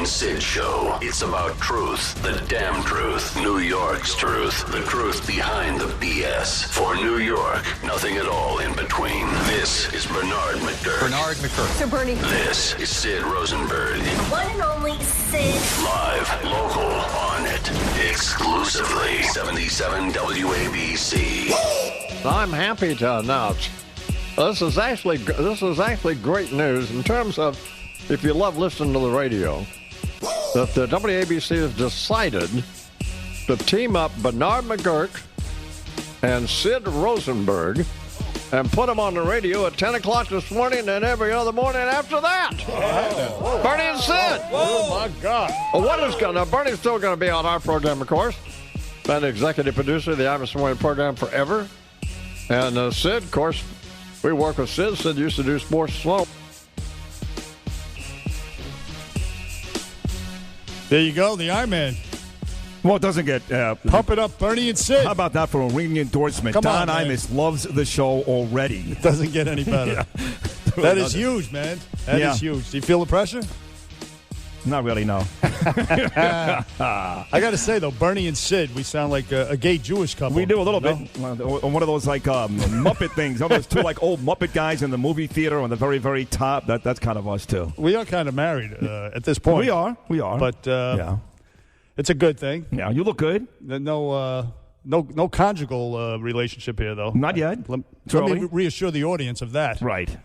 and Sid Show. It's about truth, the damn truth, New York's truth, the truth behind the BS. For New York, nothing at all in between. This is Bernard McGurk. So Bernie. This is Sid Rosenberg. The one and only Sid. Live, local, on it, exclusively. 77 WABC. I'm happy to announce this is actually great news in terms of if you love listening to the radio, that the WABC has decided to team up Bernard McGurk and Sid Rosenberg and put them on the radio at 10 o'clock this morning and every other morning after that. Whoa. Bernie and Sid. Oh, my God. Now, Bernie's still going to be on our program, of course. Been the executive producer of the Imus Morning program forever. And Sid, of course, we work with Sid. Sid used to do Sports Slow. There you go, the Iron. Well, it doesn't get... Pump it up, Bernie and Sid. How about that for a ringing endorsement? Come Don on, Imus loves the show already. It doesn't get any better. That is huge, man. That is huge. Do you feel the pressure? Not really, no. I got to say, though, Bernie and Sid, we sound like a gay Jewish couple. We do a little bit. One of those, like, Muppet things. Those two, like, old Muppet guys in the movie theater on the very, very top. That's kind of us, too. We are kind of married at this point. We are. But it's a good thing. Yeah, you look good. No conjugal relationship here, though. Not yet. Let me reassure the audience of that. Right.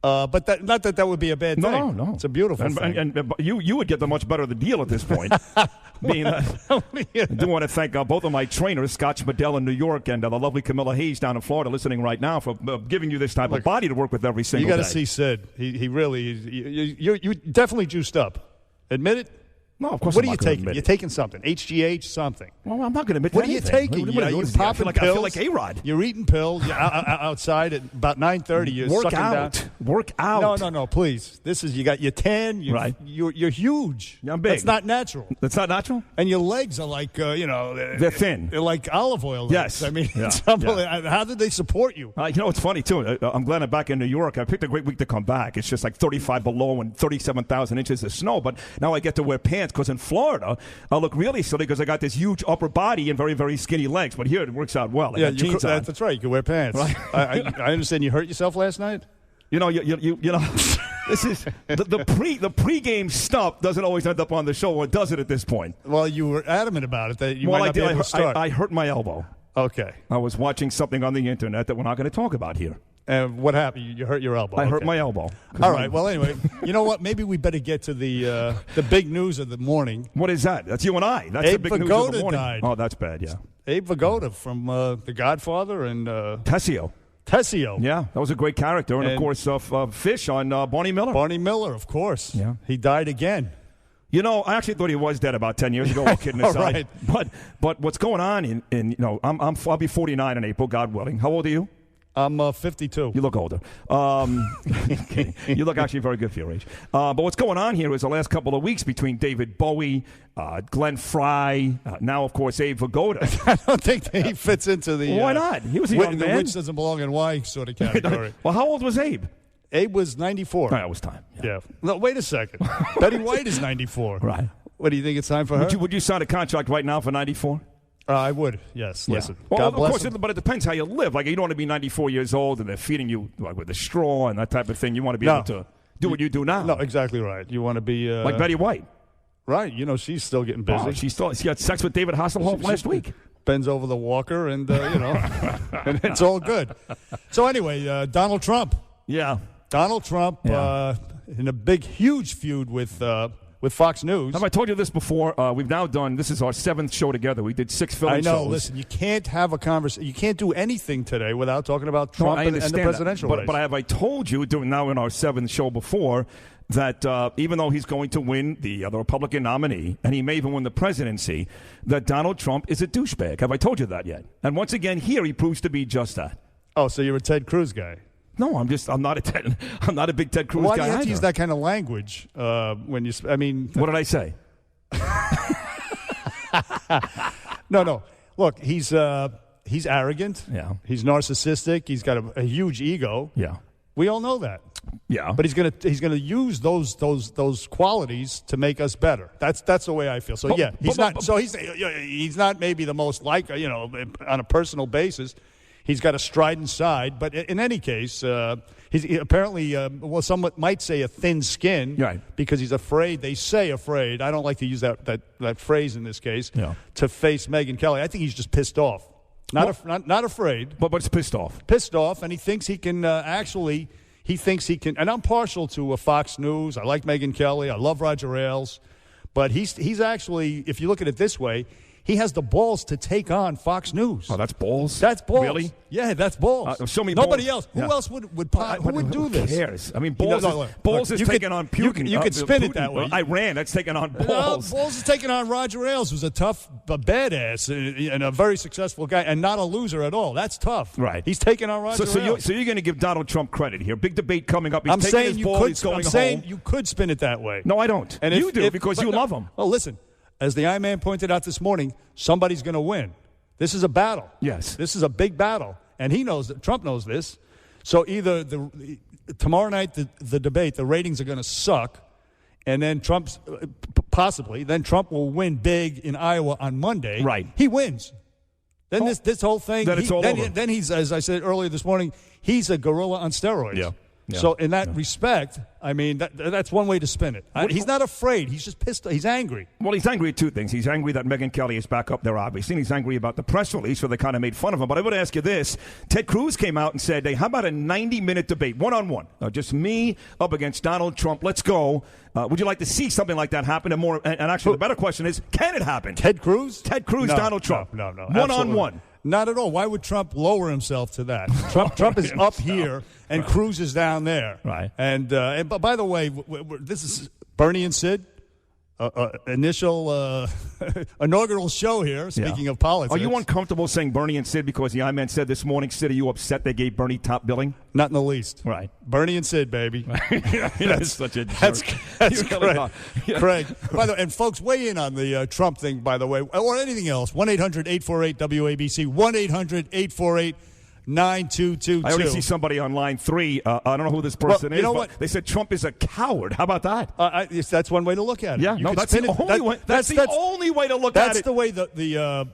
But not that would be a bad thing. No. It's a beautiful thing. And you would get the much better of the deal at this point. I do want to thank both of my trainers, Scott Schmidl in New York and the lovely Camilla Hayes down in Florida, listening right now, for giving you this type of body to work with every single day. You got to see Sid. He really – you definitely juiced up. Admit it? No, of course. What are you taking? You're taking something. HGH, something. Well, I'm not going to admit what anything. What are you taking? You're popping pills. I feel like A-Rod. You're eating pills. You're outside at about 9:30. You're Work sucking out. down. Work out. No, please. This is, you got your tan. Right. You're huge. I'm big. That's not natural. That's not natural? And your legs are like, they're thin. They're like olive oil legs. Yes. I mean, how did they support you? It's funny, too. I'm glad I'm back in New York. I picked a great week to come back. It's just like 35 below and 37,000 inches of snow. But now I get to wear pants because in Florida, I look really silly because I got this huge upper body and very, very skinny legs. But here it works out well. That's right. You can wear pants. Right. I understand you hurt yourself last night? You know, this is the pregame stuff doesn't always end up on the show, or does it at this point? Well, you were adamant about it that you might not be able to start. I hurt my elbow. Okay. I was watching something on the internet that we're not going to talk about here. And what happened? You hurt your elbow. I hurt my elbow. All right. Well, anyway, you know what? Maybe we better get to the big news of the morning. What is that? That's you and I. That's Abe the big news of the morning. Died. Oh, that's bad. Yeah. Abe Vigoda from The Godfather and Tessio. Yeah, that was a great character, and of course, Fish on Barney Miller. Barney Miller, of course. Yeah, he died again. You know, I actually thought he was dead about 10 years ago. All kidding aside. Right. But what's going on I'll be 49 in April, God willing. How old are you? I'm 52. You look older. You look actually very good for your age. But what's going on here is the last couple of weeks between David Bowie, Glenn Frey, now, of course, Abe Vigoda. I don't think that he fits into the... Why not? He was a young man. The which doesn't belong in why sort of category. Well, how old was Abe? Abe was 94. That was time. Yeah. No, wait a second. Betty White is 94. Right. What, do you think it's time for her? Would you sign a contract right now for 94? I would, yes. Yeah. Listen, well, God bless of course, but it depends how you live. Like, you don't want to be 94 years old and they're feeding you with a straw and that type of thing. You want to be able to do what you do now. No, exactly right. You want to be... like Betty White. Right. You know, she's still getting busy. She had sex with David Hasselhoff last week. Bends over the walker and, and it's all good. So anyway, Donald Trump. Yeah. Donald Trump in a big, huge feud with Fox News. Have I told you this before? We've now done, this is our 7th show together. We did 6 film shows. I know. Listen, you can't have a conversation. You can't do anything today without talking about Trump and the presidential race. But have I told you, now in our 7th show before, that even though he's going to win the Republican nominee, and he may even win the presidency, that Donald Trump is a douchebag? Have I told you that yet? And once again, here he proves to be just that. Oh, so you're a Ted Cruz guy? No, I'm not a big Ted Cruz guy. Why do you have to use that kind of language when you? I mean, what did I say? No. Look, he's arrogant. Yeah. He's narcissistic. He's got a huge ego. Yeah. We all know that. Yeah. But he's gonna use those qualities to make us better. That's the way I feel. So he's not maybe the most on a personal basis. He's got a strident side, but in any case, he's apparently some might say a thin skin, right? Because he's afraid. They say afraid. I don't like to use that phrase in this case. Yeah. To face Megyn Kelly, I think he's just pissed off. Not afraid, but it's pissed off. Pissed off, and he thinks he can actually. He thinks he can, and I'm partial to Fox News. I like Megyn Kelly. I love Roger Ailes, but he's actually, if you look at it this way, he has the balls to take on Fox News. Oh, that's balls? That's balls. Really? Yeah, that's balls. Show me Nobody balls. else. Who else would do this? Who cares? I mean, balls is taking on Putin. You could spin it that way. Iran, that's taking on balls. Balls is taking on Roger Ailes, who's a tough badass and a very successful guy and not a loser at all. That's tough. Right. He's taking on Roger Ailes. So you're going to give Donald Trump credit here. Big debate coming up. I'm saying you could spin it that way. No, I don't. And you do because you love him. Oh, listen. As the I-Man pointed out this morning, somebody's going to win. This is a battle. Yes. This is a big battle. And he knows that Trump knows this. So either tomorrow night, the debate, the ratings are going to suck, and then Trump will win big in Iowa on Monday. Right. He wins. Then this whole thing. Then it's all over. Then he's, as I said earlier this morning, he's a gorilla on steroids. Yeah. Yeah. So in that respect, I mean, that's one way to spin it. He's not afraid. He's just pissed. He's angry. Well, he's angry at two things. He's angry that Megyn Kelly is back up there, obviously, and he's angry about the press release where they kind of made fun of him. But I would ask you this. Ted Cruz came out and said, hey, how about a 90-minute debate, one-on-one? Just me up against Donald Trump. Let's go. Would you like to see something like that happen? And actually, the better question is, can it happen? Ted Cruz? Ted Cruz, no, Donald Trump. No. One-on-one. Not at all. Why would Trump lower himself to that? Trump is up here, and Cruz is down there. Right. And by the way, this is Bernie and Sid. Initial inaugural show here, speaking of politics. Are you uncomfortable saying Bernie and Sid because the I-Man said this morning, Sid, are you upset they gave Bernie top billing? Not in the least. Right. Bernie and Sid, baby. That's such a jerk. That's Craig. By the way, and folks, weigh in on the Trump thing, by the way, or anything else. 1-800-848-WABC, 1-800-848-9222. I already see somebody on line 3. I don't know who this person is. You know what? They said Trump is a coward. How about that? That's one way to look at it. Yeah, that's the only way. That's the only way to look at it. That's the way the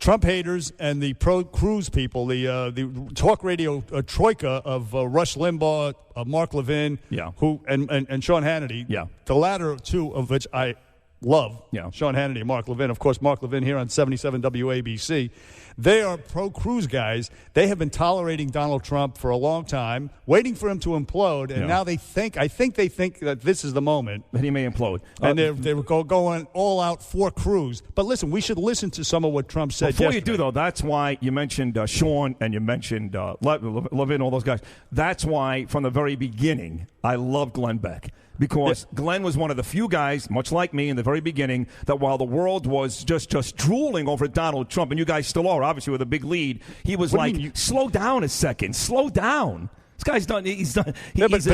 Trump haters and the pro-Cruz people, the talk radio troika of Rush Limbaugh, Mark Levin, and Sean Hannity. Yeah. The latter two of which I love. Yeah. Sean Hannity and Mark Levin. Of course, Mark Levin here on 77 WABC. They are pro-Cruz guys. They have been tolerating Donald Trump for a long time, waiting for him to implode, and now I think they think that this is the moment. That he may implode. And they're going all out for Cruz. But listen, we should listen to some of what Trump said Before yesterday. you do, though, that's why you mentioned Sean and you mentioned Levin, all those guys. That's why, from the very beginning, I love Glenn Beck. Because Glenn was one of the few guys, much like me in the very beginning, that while the world was just drooling over Donald Trump, and you guys still are, obviously, with a big lead, he was slow down a second. Slow down. This guy's done. He's a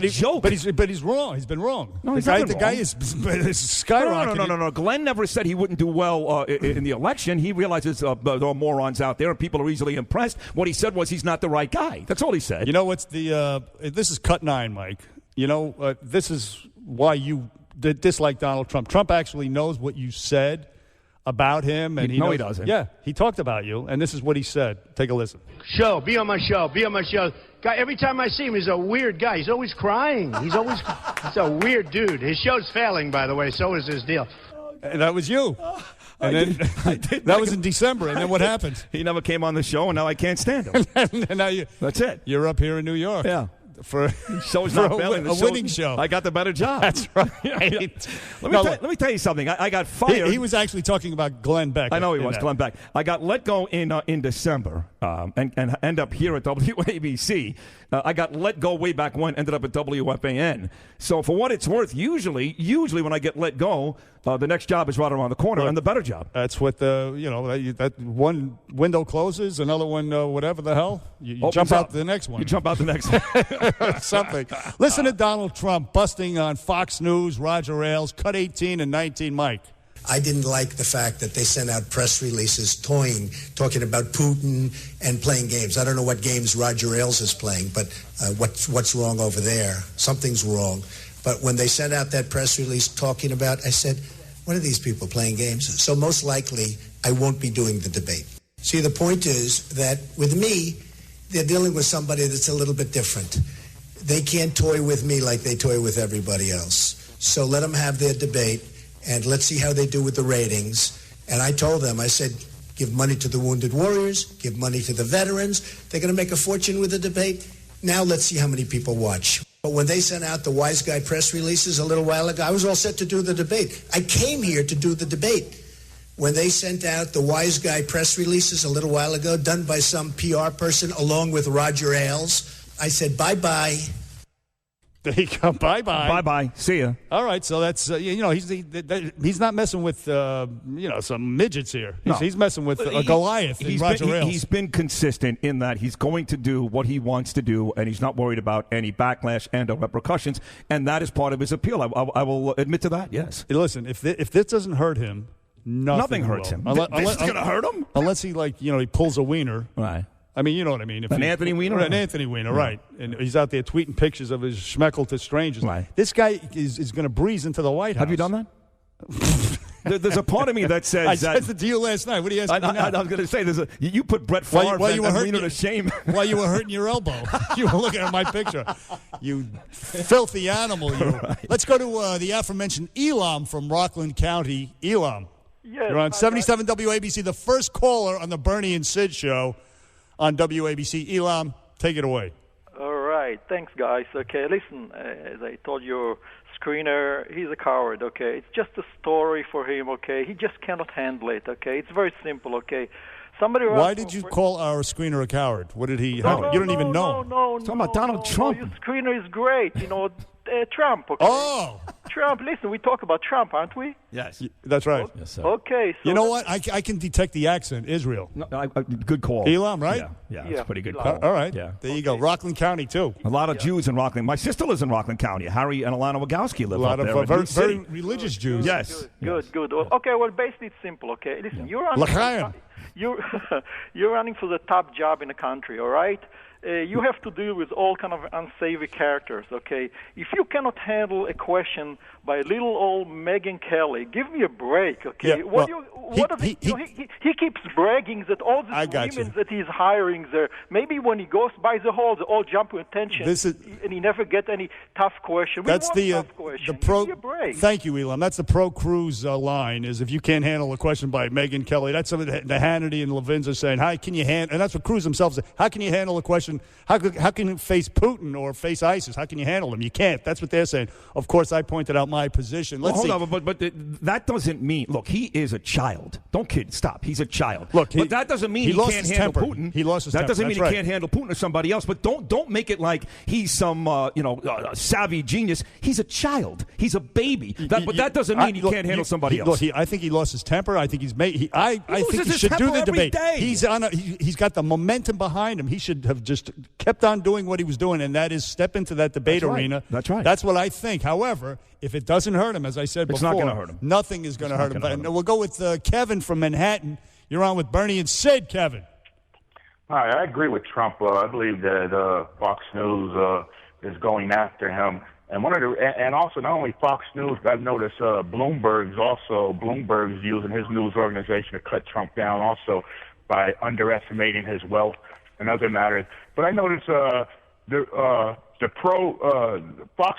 joke. But he's wrong. He's been wrong. No, the guy is skyrocketing. No. Glenn never said he wouldn't do well in the election. He realizes there are morons out there and people are easily impressed. What he said was he's not the right guy. That's all he said. You know what's this is cut 9, Mike. You know, this is why you dislike Donald Trump. Trump actually knows what you said about him. And he doesn't. Yeah, he talked about you, and this is what he said. Take a listen. Be on my show. Guy, every time I see him, he's a weird guy. He's always crying. He's a weird dude. His show's failing, by the way. So is his deal. And that was you. And then that was in December. And then what happened? He never came on the show, and now I can't stand him. And now that's it. You're up here in New York. Yeah. For a winning show. I got the better job. That's right. Let me tell you something. I got fired. He was actually talking about Glenn Beck. I know he was, Glenn Beck. I got let go in December and end up here at WABC. I got let go way back when, ended up at WFAN. So for what it's worth, usually when I get let go, the next job is right around the corner and the better job. That's what that one window closes, another one, whatever the hell. You jump out the next one. You jump out the next one. Something. Listen to Donald Trump busting on Fox News, Roger Ailes, Cut 18 and 19 Mike. I didn't like the fact that they sent out press releases talking about Putin and playing games. I don't know what games Roger Ailes is playing, but what's wrong over there? Something's wrong. But when they sent out that press release talking about, I said, what are these people playing games? So most likely, I won't be doing the debate. See, the point is that with me, they're dealing with somebody that's a little bit different. They can't toy with me like they toy with everybody else. So let them have their debate, and let's see how they do with the ratings. And I told them, I said, give money to the wounded warriors, give money to the veterans. They're going to make a fortune with the debate. Now let's see how many people watch. But when they sent out the wise guy press releases a little while ago, I was all set to do the debate. I came here to do the debate. When they sent out the wise guy press releases a little while ago, done by some PR person along with Roger Ailes, I said, bye-bye. There you go. Bye-bye. Bye-bye. See ya. All right, so that's, he's not messing with, some midgets here. He's messing with a Goliath in Roger Ailes. He's been consistent in that he's going to do what he wants to do, and he's not worried about any backlash and or repercussions, and that is part of his appeal. I will admit to that, yes. Listen, if this doesn't hurt him, nothing hurts him. This is going to hurt him? Unless he, he pulls a wiener. Right. I mean, you know what I mean. Anthony Weiner? An Anthony Weiner, right. And he's out there tweeting pictures of his schmeckle to strangers. Right. This guy is going to breeze into the White House. Have you done that? There's a part of me that says I said it to you last night. What are you asking me now? I was going to say, you put Brett Favre and Weiner to shame. While you were hurting your elbow. You were looking at my picture. You filthy animal, you. Right. Let's go to the aforementioned Elam from Rockland County. Elam. Yes, you're on 77 WABC, the first caller on the Bernie and Sid show on WABC. Elam, take it away. All right. Thanks, guys. Okay, listen, as I told your screener, he's a coward, okay? It's just a story for him, okay? He just cannot handle it, okay? It's very simple, okay? Why did you call our screener a coward? What did he... you don't even know. No. Talking about Donald Trump. Your screener is great, Trump, okay? Oh! Trump, listen, we talk about Trump, aren't we? Yes. That's right. Yes, sir. Okay. So you know what? I can detect the accent. Israel. No, good call. Elam, right? Yeah, it's a pretty good call. All right. Yeah. There you go. Rockland County, too. A lot of Jews in Rockland. My sister lives in Rockland County. Harry and Alana Wagowski live up there. A lot of very religious Jews. Yes. Good. Okay, well, basically it's simple, okay? Listen, you're running for the top job in the country, all right? You have to deal with all kind of unsavory characters, okay? If you cannot handle a question by little old Megyn Kelly, give me a break, okay? Yeah, he keeps bragging that all these women that he's hiring there, maybe when he goes by the hall, they all jump to attention, and he never get any tough question. That's the pro. Give me a break. Thank you, Elam. That's the pro Cruz line. Is if you can't handle a question by Megyn Kelly, that's something that the Hannity and Levins are saying. How can you handle? And that's what Cruz himself said. How can you handle a question? How can you face Putin or face ISIS? How can you handle them? You can't. That's what they're saying. Of course, I pointed out my position. Hold on, but that doesn't mean. Look, he is a child. Don't kid. Stop. He's a child. Look, but that doesn't mean he can't handle Putin. He lost his temper. That doesn't mean he can't handle Putin or somebody else. But don't make it like he's some savvy genius. He's a child. He's a baby. But that doesn't mean he can't handle somebody else. Look, I think he lost his temper. I think he's made. I think he should do the debate. He's got the momentum behind him. He should have just kept on doing what he was doing, and that is step into that debate arena. That's right. That's what I think. However, if it doesn't hurt him, as I said before, it's not going to hurt him. Nothing is going to hurt him. But we'll go with Kevin from Manhattan. You're on with Bernie and Sid, Kevin. Hi, I agree with Trump. I believe that Fox News is going after him. And and also not only Fox News, but I've noticed Bloomberg's using his news organization to cut Trump down also by underestimating his wealth and other matters. But I noticed Fox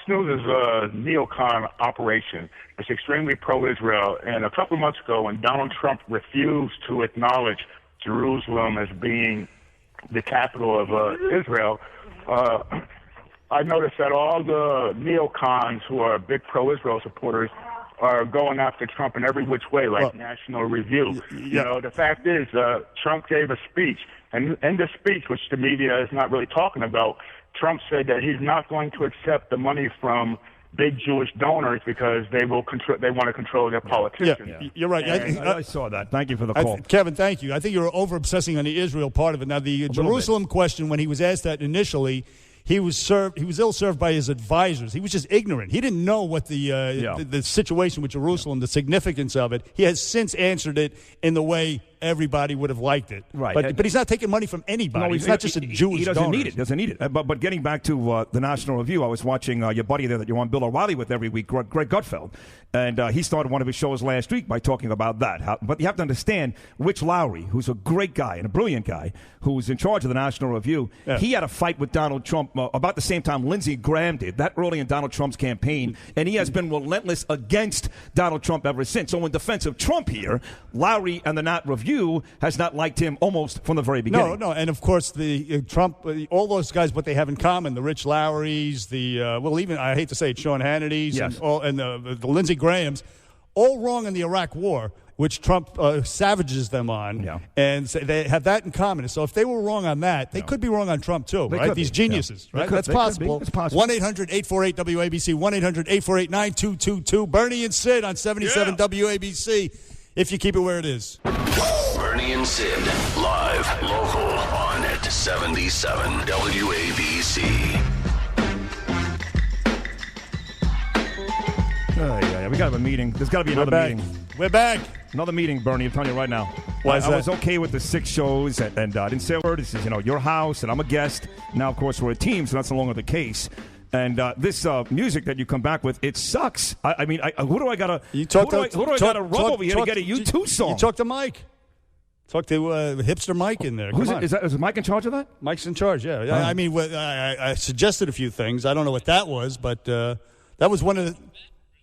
News is a neocon operation. It's extremely pro-Israel. And a couple of months ago, when Donald Trump refused to acknowledge Jerusalem as being the capital of Israel, I noticed that all the neocons who are big pro-Israel supporters are going after Trump in every which way, like National Review. The fact is, Trump gave a speech, and in the speech, which the media is not really talking about, Trump said that he's not going to accept the money from big Jewish donors because they want to control their politicians. Yeah, you're right. I saw that. Thank you for the call. Kevin, thank you. I think you're over-obsessing on the Israel part of it. Now, the Jerusalem question, when he was asked that initially, he was ill-served by his advisors. He was just ignorant. He didn't know what the situation with Jerusalem, the significance of it. He has since answered it in the way everybody would have liked it. Right. But he's not taking money from anybody. No, he's not just a Jewish donor. He doesn't need it. But getting back to the National Review, I was watching your buddy there that you're on Bill O'Reilly with every week, Greg Gutfeld. And he started one of his shows last week by talking about that. But you have to understand, Rich Lowry, who's a great guy and a brilliant guy, who's in charge of the National Review, he had a fight with Donald Trump about the same time Lindsey Graham did, that early in Donald Trump's campaign. And he has been relentless against Donald Trump ever since. So in defense of Trump here, Lowry and the Nat Review has not liked him almost from the very beginning. No. And, of course, the Trump, all those guys, what they have in common, the Rich Lowrys, even, I hate to say it, Sean Hannity's, yes. and the Lindsey Grahams, all wrong in the Iraq War, which Trump savages them on, and so they have that in common. So if they were wrong on that, they could be wrong on Trump too, right? These geniuses, right? That's possible. It's possible. 1-800-848-WABC, 1-800-848-9222. Bernie and Sid on 77 WABC, if you keep it where it is. Bernie and Sid, live, local, on at 77 WABC. We got to have a meeting. There's got to be another meeting. We're back. Another meeting, Bernie. I'm telling you right now. Why is I that? was okay with the 6 shows, and I didn't say a word. This is, your house, and I'm a guest. Now, of course, we're a team, so that's no longer the case. And this music that you come back with, it sucks. I mean, who do I gotta? Who do I gotta rub over here to get a U2 song? You talk to Mike. Talk to hipster Mike in there. Is Mike in charge of that? Mike's in charge. Yeah. I mean, I suggested a few things. I don't know what that was, but that was one of the.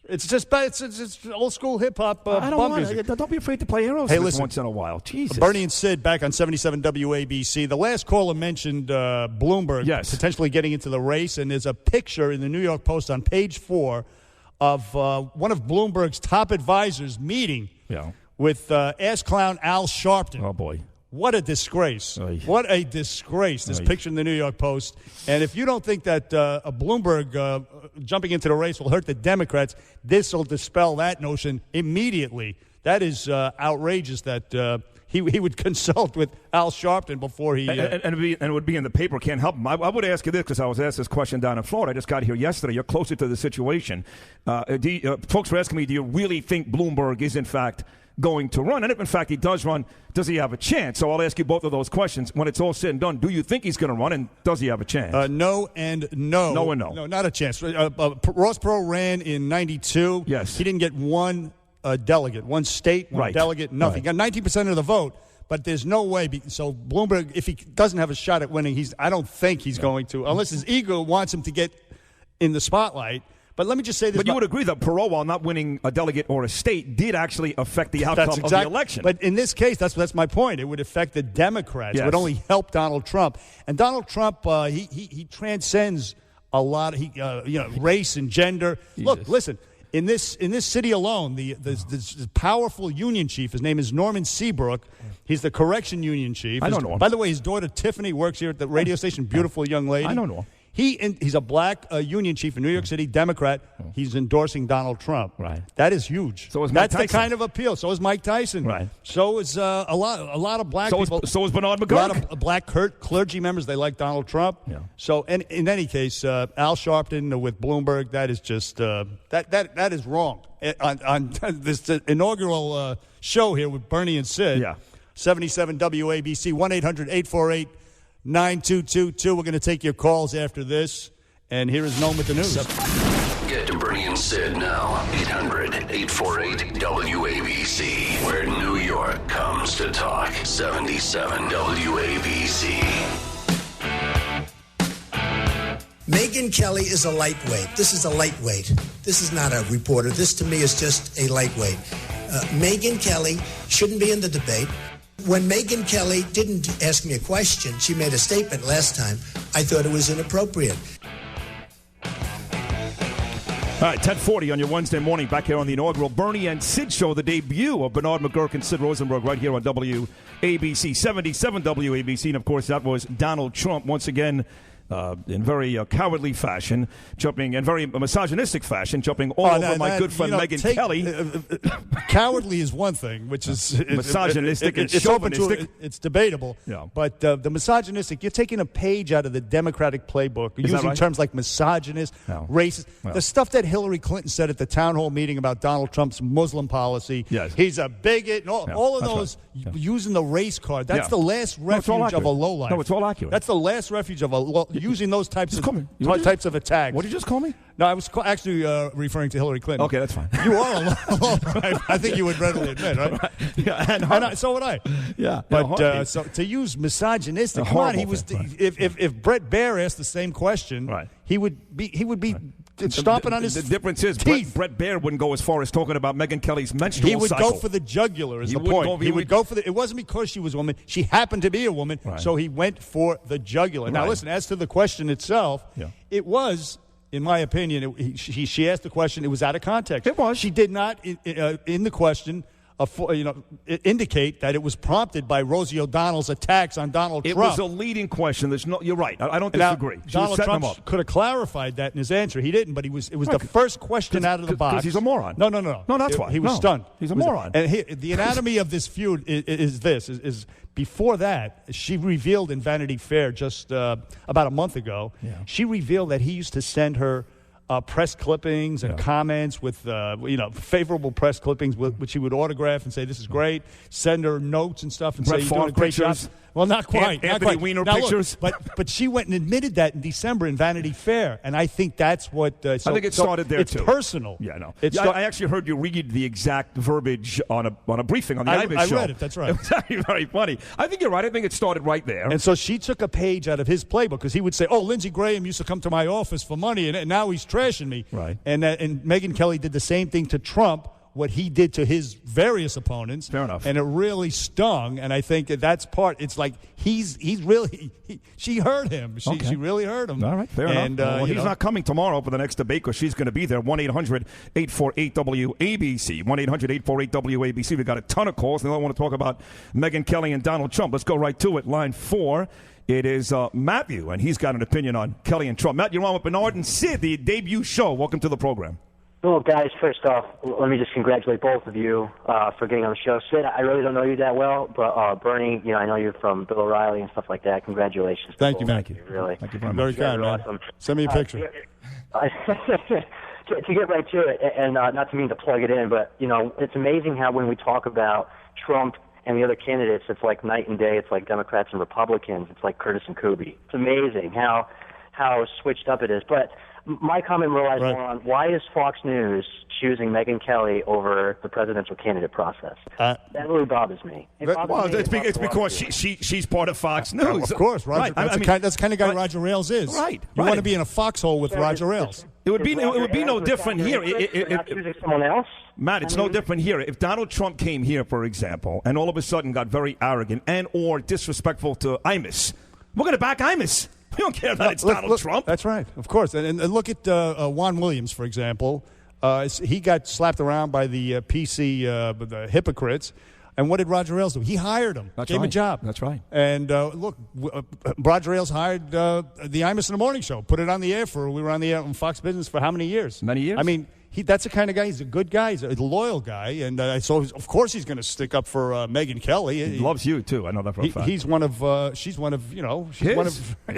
It's just it's old school hip hop. Don't be afraid to play Aerosmith once in a while. Jesus. Bernie and Sid back on 77 WABC. The last caller mentioned Bloomberg potentially getting into the race, and there's a picture in the New York Post on page 4 of one of Bloomberg's top advisors meeting with ass clown Al Sharpton. Oh boy. What a disgrace. Oy. What a disgrace, this picture in the New York Post. And if you don't think that a Bloomberg jumping into the race will hurt the Democrats, this will dispel that notion immediately. That is outrageous that he would consult with Al Sharpton before he... And it would be in the paper. Can't help him. I would ask you this because I was asked this question down in Florida. I just got here yesterday. You're closer to the situation. Folks were asking me, do you really think Bloomberg is, in fact, going to run? And if, in fact, he does run, does he have a chance? So I'll ask you both of those questions. When it's all said and done, do you think he's going to run, and does he have a chance? No and no. No and no. No, not a chance. Ross Perot ran in 92. Yes. He didn't get one delegate, one state, one delegate, nothing. He got 19% of the vote, but there's no way. So Bloomberg, if he doesn't have a shot at winning, I don't think he's going to, unless his ego wants him to get in the spotlight. But let me just say this. But you would agree that Perot, while not winning a delegate or a state, did actually affect the outcome of the election. But in this case, that's my point. It would affect the Democrats. Yes. It would only help Donald Trump. And Donald Trump, he transcends a lot of race and gender. Jesus. Look, listen. In this city alone, the powerful union chief, his name is Norman Seabrook. He's the correction union chief. I don't know him. By the way, his daughter Tiffany works here at the radio station. Beautiful young lady. I don't know him. He's a black union chief in New York City, Democrat. He's endorsing Donald Trump. Right. That is huge. So is Mike That's Tyson. the kind of appeal. So is Mike Tyson. Right. So is a lot of black people. So is Bernard McGurk. A lot of black clergy members. They like Donald Trump. Yeah. So in any case, Al Sharpton with Bloomberg, that is just that is wrong. On this inaugural show here with Bernie and Sid. Yeah. 77 WABC 1-800-848-9222. We're going to take your calls after this. And here is Noam with the news. Get to Bernie and Sid now. 800-848-WABC, where New York comes to talk. 77 WABC. Megyn Kelly is a lightweight. This is a lightweight. This is not a reporter. This, to me, is just a lightweight. Megyn Kelly shouldn't be in the debate. When Megyn Kelly didn't ask me a question, she made a statement last time. I thought it was inappropriate. All right, 10:40 on your Wednesday morning, back here on the inaugural Bernie and Sid show, the debut of Bernard McGurk and Sid Rosenberg right here on WABC, 77 WABC. And, of course, that was Donald Trump once again in very cowardly fashion, jumping in very misogynistic fashion, jumping all over my good friend Megyn Kelly. Cowardly is one thing, which is misogynistic and chauvinistic. It's debatable. Yeah. But the misogynistic, you're taking a page out of the Democratic playbook, using terms like misogynist, racist. No. The stuff that Hillary Clinton said at the town hall meeting about Donald Trump's Muslim policy. Yes. He's a bigot. And all of those using the race card. That's the last refuge of a lowlife. No, it's all accurate. That's the last refuge of using those types of attacks. What did you just call me? No, I was actually referring to Hillary Clinton. Okay, that's fine. You are a lowlife. I think you would readily admit, right? Yeah, so would I. Yeah. But so to use misogynistic, come on, if Brett Baer asked the same question, he would be stomping on his The difference is teeth. Brett Baer wouldn't go as far as talking about Megyn Kelly's menstrual He would cycle. go for the jugular is the point. He would go for the. It wasn't because she was a woman. She happened to be a woman, so he went for the jugular. Now listen, as to the question itself, it was, in my opinion, she asked the question. It was out of context. It was. She did not, in the question, indicate that it was prompted by Rosie O'Donnell's attacks on Donald Trump. It was a leading question. You're right. I don't disagree. Donald Trump could have clarified that in his answer. He didn't, but it was the first question out of the box. Because he's a moron. No, that's why. He was stunned. He's a moron. And the anatomy of this feud is before that, she revealed in Vanity Fair just about a month ago, she revealed that he used to send her press clippings and comments with, favorable press clippings, which he would autograph and say, this is great. Send her notes and stuff and say, you're doing a great job. Well, not quite. Anthony Weiner pictures. Look, but she went and admitted that in December in Vanity Fair, and I think that's what. I think it started there, too. It's personal. Yeah, I know. I actually heard you read the exact verbiage on a briefing on the Ibis show. I read it. That's right. It was actually very funny. I think you're right. I think it started right there. And so she took a page out of his playbook because he would say, "Oh, Lindsey Graham used to come to my office for money, and now he's trashing me." Right. And Megyn Kelly did the same thing to Trump. What he did to his various opponents. Fair enough. And it really stung, and I think that's part. It's like she heard him. She really heard him. All right, fair enough. And he's not coming tomorrow for the next debate because she's going to be there. 1-800-848-WABC. 1-800-848-WABC. We've got a ton of calls, and I want to talk about Megyn Kelly and Donald Trump. Let's go right to it. Line 4. It is Matthew, and he's got an opinion on Kelly and Trump. Matt, you're on with Bernard and Sid, the debut show. Welcome to the program. Well, guys, first off, let me just congratulate both of you for getting on the show. Sid, I really don't know you that well, but Bernie, I know you from Bill O'Reilly and stuff like that. Congratulations. Thank you, man. Thank you, really. Thank you very much. Very kind, man. Awesome. Send me a picture. To get right to it, and not to mean to plug it in, but, it's amazing how when we talk about Trump and the other candidates, it's like night and day. It's like Democrats and Republicans. It's like Curtis and Kuby. It's amazing how switched up it is. But my comment relies more on why is Fox News choosing Megyn Kelly over the presidential candidate process? That really bothers me. It's because she's part of Fox News. Of course, Roger. Right. That's the kind of guy Roger Ailes is. Right. You want to be in a foxhole with Roger Ailes. It would be no different here. Not choosing someone else? Matt, it's no different here. If Donald Trump came here, for example, and all of a sudden got very arrogant and or disrespectful to Imus, we're going to back Imus. We don't care that it's Donald Trump. That's right, of course. And look at Juan Williams, for example. He got slapped around by the PC the hypocrites. And what did Roger Ailes do? He hired him. Gave him a job. That's right. And look, Roger Ailes hired the Imus in the Morning Show. Put it on the air we were on the air on Fox Business for how many years? Many years. I mean, that's the kind of guy. He's a good guy. He's a loyal guy. And so, of course, he's going to stick up for Megyn Kelly. He loves you, too. I know that for a fact. She's one of, she's one of his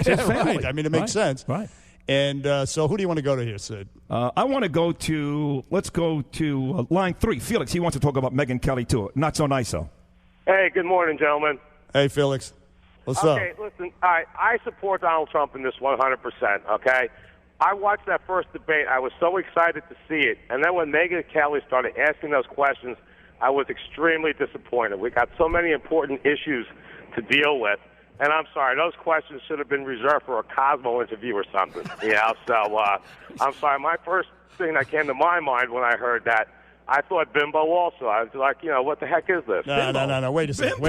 family. Right. I mean, it makes sense. Right. And so who do you want to go to here, Sid? I want to go to, let's go to line 3. Felix, he wants to talk about Megyn Kelly, too. Not so nice, though. Hey, good morning, gentlemen. Hey, Felix. What's up? Okay, listen, I support Donald Trump in this 100%, okay? I watched that first debate. I was so excited to see it. And then when Megyn Kelly started asking those questions, I was extremely disappointed. We got so many important issues to deal with. And I'm sorry, those questions should have been reserved for a Cosmo interview or something. So I'm sorry. My first thing that came to my mind when I heard that, I thought bimbo also. I was like, what the heck is this? No. Wait a second.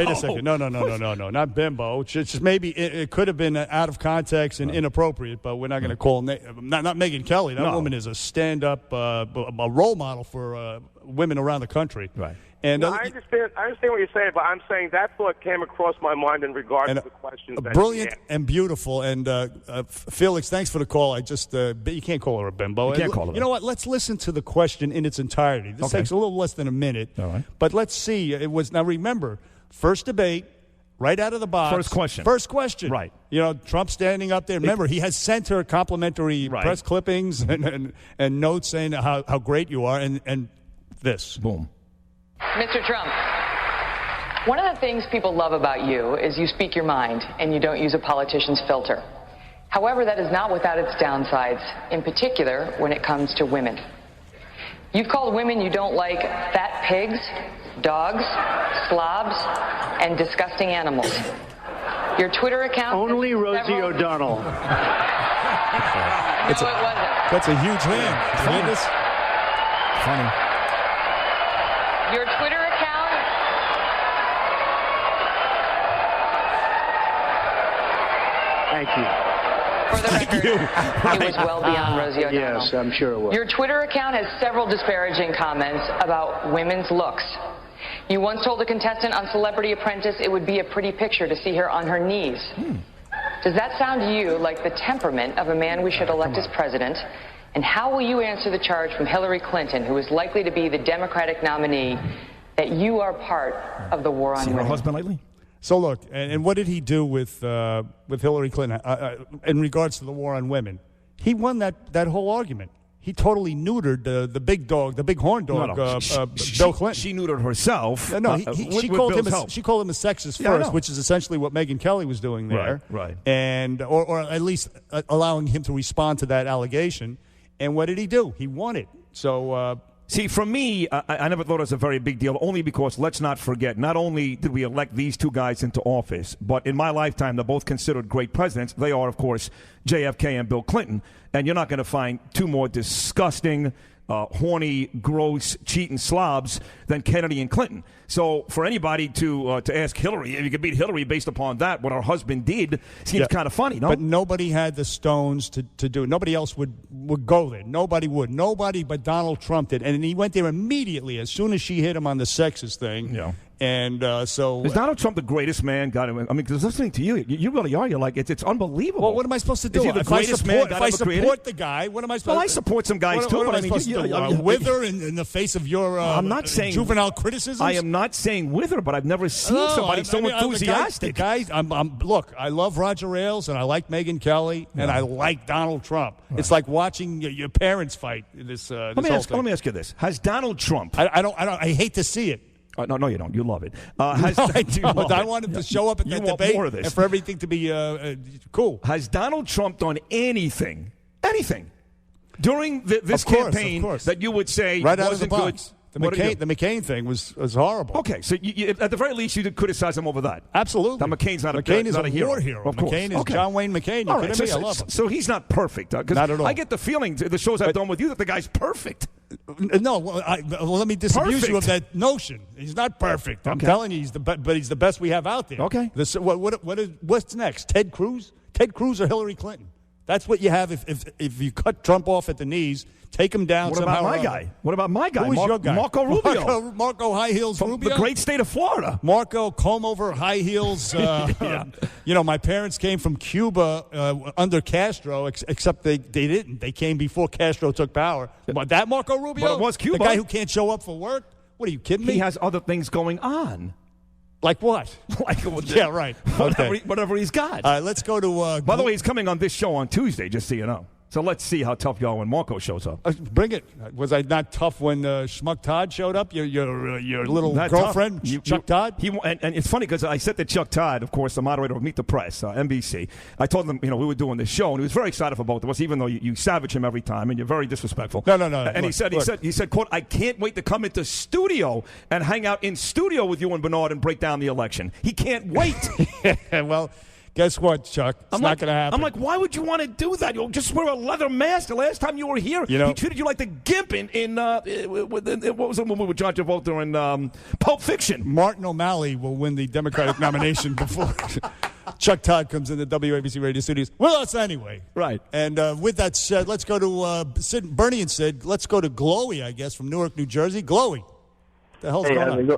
No. Not bimbo. It's just maybe it could have been out of context and inappropriate, but we're not going to call not Megyn Kelly. That woman is a stand-up a role model for women around the country. Right. And I understand what you're saying, but I'm saying that's what came across my mind in regards to the questions. Brilliant and beautiful. And Felix, thanks for the call. I just you can't call her a bimbo. You can't call her. You know what? Let's listen to the question in its entirety. This takes a little less than a minute. All right. But let's see. It was now. Remember, first debate. Right out of the box. First question. Right. You know, Trump standing up there. Remember, he has sent her complimentary press clippings and notes saying how great you are. And this. Boom. Mr. Trump, one of the things people love about you is you speak your mind and you don't use a politician's filter. However, that is not without its downsides, in particular when it comes to women. You've called women you don't like fat pigs, dogs, slobs, and disgusting animals. Your Twitter account... Only Rosie O'Donnell. That's a huge hand. Funny. Your Twitter account... Thank you. For the record, it was well beyond Rosie O'Donnell. Yes, I'm sure it was. Your Twitter account has several disparaging comments about women's looks. You once told a contestant on Celebrity Apprentice it would be a pretty picture to see her on her knees. Does that sound to you like the temperament of a man we should elect as president? And how will you answer the charge from Hillary Clinton, who is likely to be the Democratic nominee, that you are part of the war on women? Her husband lately? So look, and what did he do with Hillary Clinton in regards to the war on women? He won that whole argument. He totally neutered the big dog, the big horn dog, Bill Clinton. She neutered herself. No, she called him a sexist first, which is essentially what Megyn Kelly was doing there. Right. And or at least allowing him to respond to that allegation. And what did he do? He won it. So. See, for me, I never thought it was a very big deal, only because, let's not forget, not only did we elect these two guys into office, but in my lifetime, they're both considered great presidents. They are, of course, JFK and Bill Clinton. And you're not going to find two more disgusting, horny, gross, cheating slobs than Kennedy and Clinton. So for anybody to ask Hillary if you could beat Hillary based upon that, what her husband did, seems kind of funny, no? But nobody had the stones to do it. Nobody else would go there. Nobody would. Nobody but Donald Trump did. And he went there immediately as soon as she hit him on the sexist thing. Yeah. And so... Is Donald Trump the greatest man? God, I mean, because listening to you, you really are. You're like, it's unbelievable. Well, what am I supposed to do? Is he the greatest man God ever created? If I support the guy, what am I supposed to do? Well, I support some guys, too. What am I mean, supposed to do? Wither in the face of your I'm not saying, juvenile criticisms? I am not saying wither, but I've never seen somebody so enthusiastic. Look, I love Roger Ailes, and I like Megyn Kelly, and I like Donald Trump. Right. It's like watching your parents fight. Let me ask you this: has Donald Trump? I hate to see it. No, you don't. You love it. I do. I want him to show up at that debate more of this. And for everything to be cool. Has Donald Trump done anything during this campaign that you would say right out wasn't of the box? good? The McCain thing was horrible. Okay, so at the very least, you did criticize him over that. Absolutely. Now, McCain's not a hero. war hero. Of course. McCain is John Wayne McCain. All right, I love him. So he's not perfect. Not at all. I get the feeling, the shows I've done with you, that the guy's perfect. No, let me disabuse you of that notion. He's not perfect. I'm telling you, but he's the best we have out there. Okay. What's next? Ted Cruz? Ted Cruz or Hillary Clinton? That's what you have if you cut Trump off at the knees, take him down somehow. What about my guy? Who is your guy? Marco Rubio. Marco High Heels From Rubio? the great state of Florida. Marco comb over high heels. My parents came from Cuba under Castro, except they didn't. They came before Castro took power. But that Marco Rubio? But it was Cuba. The guy who can't show up for work? What, are you kidding me? He has other things going on. Like what? Yeah, right. Whatever he's got. All right, let's go to... By the way, he's coming on this show on Tuesday, just so you know. So let's see how tough you are when Marco shows up. Bring it. Was I not tough when Schmuck Todd showed up? Your little girlfriend, Chuck Todd? And it's funny because I said to Chuck Todd, of course, the moderator of Meet the Press, NBC, I told him, we were doing this show, and he was very excited for both of us, even though you savage him every time, and you're very disrespectful. No. And he said, quote, I can't wait to come into studio and hang out in studio with you and Bernard and break down the election. He can't wait. Well... Guess what, Chuck? It's not going to happen. I'm like, why would you want to do that? You'll just wear a leather mask. The last time you were here, he treated you like the gimp in what was the movie with John Travolta in Pulp Fiction? Martin O'Malley will win the Democratic nomination before Chuck Todd comes in the WABC radio studios with us anyway. Right. And with that said, let's go to Bernie and Sid. Let's go to Glowy, I guess, from Newark, New Jersey. Glowy. What the hell's going on?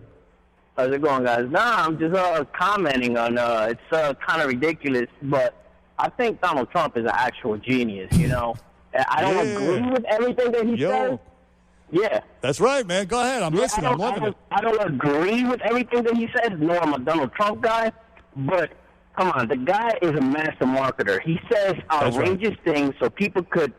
How's it going, guys? Nah, I'm just commenting on it's kind of ridiculous, but I think Donald Trump is an actual genius, you know. I don't agree with everything that he says. Yeah. That's right, man. Go ahead. I'm listening. I'm loving it. I don't agree with everything that he says, nor am I a Donald Trump guy, but come on, the guy is a master marketer. He says outrageous things so people could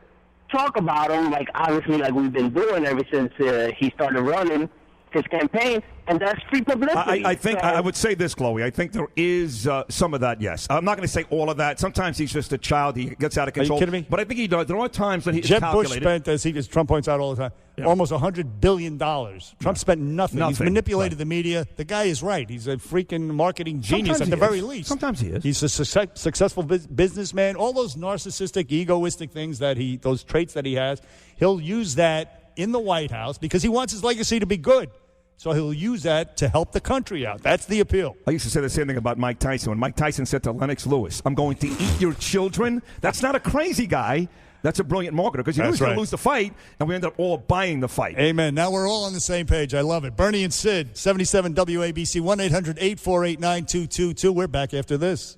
talk about him, like obviously like we've been doing ever since he started running his campaign, and that's free publicity. I think I would say this, Chloe. I think there is some of that, yes. I'm not going to say all of that. Sometimes he's just a child. He gets out of control. Are you kidding me? But I think he does. There are times when he's Jeb calculated. Bush spent, as Trump points out all the time, almost $100 billion. Trump spent nothing. He's manipulated the media. The guy is right. He's a freaking marketing genius at the very least. Sometimes he is. He's a successful businessman. All those narcissistic, egoistic things those traits that he has, he'll use that in the White House because he wants his legacy to be good. So he'll use that to help the country out. That's the appeal. I used to say the same thing about Mike Tyson. When Mike Tyson said to Lennox Lewis, I'm going to eat your children, that's not a crazy guy. That's a brilliant marketer because you knew he was going to lose the fight, and we ended up all buying the fight. Amen. Now we're all on the same page. I love it. Bernie and Sid, 77 WABC, 1-800-848-9222. We're back after this.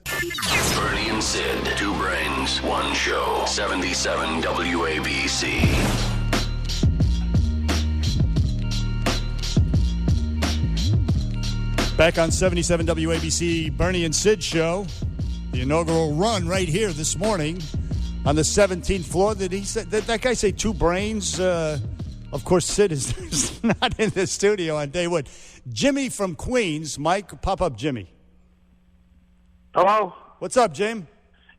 Bernie and Sid, two brains, one show, 77 WABC. Back on 77 WABC, Bernie and Sid show. The inaugural run right here this morning on the 17th floor. Did that guy say two brains? Of course, Sid is not in the studio on day one. Jimmy from Queens. Mike, pop up Jimmy. Hello? What's up, Jim?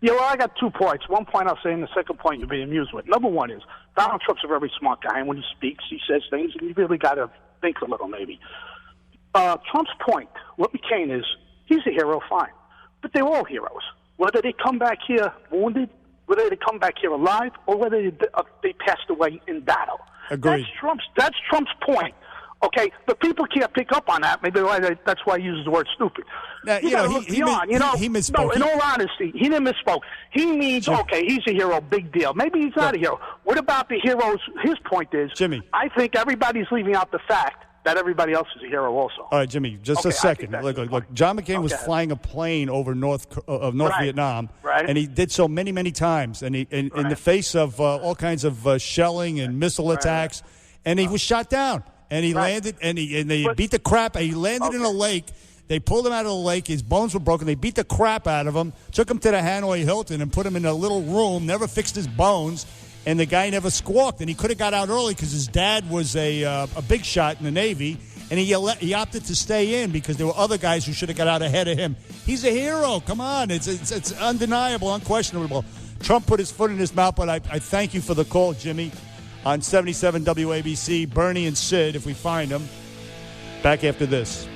Yeah, well, I got 2 points. One point I'll say, and the second point you'll be amused with. Number one is Donald Trump's a very smart guy, and when he speaks, he says things, and you really got to think a little, maybe. Trump's point, what McCain is, he's a hero, fine. But they're all heroes. Whether they come back here wounded, whether they come back here alive, or whether they passed away in battle. Agreed. That's Trump's point. Okay, but people can't pick up on that. Maybe that's why he uses the word stupid. Now, he misspoke. No, in all honesty, he didn't misspoke. He means, okay, he's a hero, big deal. Maybe he's not a hero. What about the heroes? His point is, Jimmy, I think everybody's leaving out the fact that everybody else is a hero also. All right, Jimmy, just a second. Look, John McCain was flying a plane over North Vietnam, and he did so many, many times, and in the face of all kinds of shelling and missile attacks, and he was shot down, and he landed, and they beat the crap. He landed in a lake. They pulled him out of the lake. His bones were broken. They beat the crap out of him, took him to the Hanoi Hilton, and put him in a little room. Never fixed his bones. And the guy never squawked, and he could have got out early because his dad was a big shot in the Navy, and he opted to stay in because there were other guys who should have got out ahead of him. He's a hero. Come on. It's undeniable, unquestionable. Trump put his foot in his mouth, but I thank you for the call, Jimmy, on 77 WABC. Bernie and Sid, if we find them. Back after this.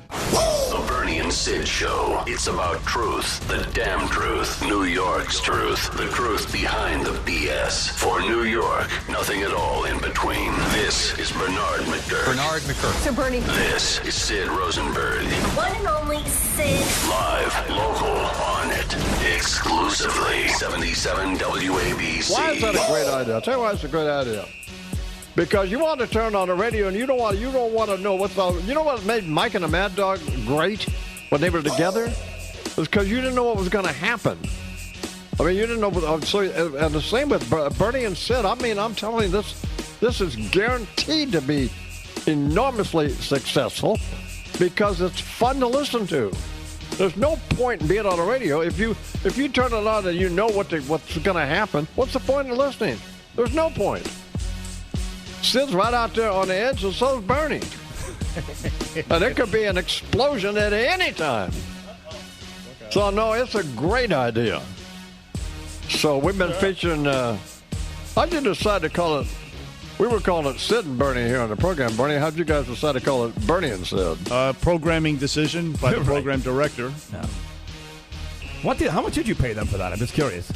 The Bernie and Sid Show. It's about truth, the damn truth, New York's truth, the truth behind the BS. For New York, nothing at all in between. This is Bernard McGurk. So, Bernie. This is Sid Rosenberg. One and only Sid. Live, local, on it, exclusively. 77 WABC. Why is that a great idea? I'll tell you why it's a great idea. Because you want to turn on the radio and you don't want to know you know what made Mike and the Mad Dog great when they were together? It was because you didn't know what was going to happen. I mean, you didn't know. So, and the same with Bernie and Sid. I mean, I'm telling you, this is guaranteed to be enormously successful because it's fun to listen to. There's no point in being on the radio if you turn it on and you know what's going to happen. What's the point in listening? There's no point. Sid's right out there on the edge, and so's Bernie. And there could be an explosion at any time. So, no, it's a great idea. So, we've been featuring, how'd you decide to call it, we were calling it Sid and Bernie here on the program. Bernie, how'd you guys decide to call it Bernie and Sid? Programming decision by the program director. Yeah. How much did you pay them for that? I'm just curious.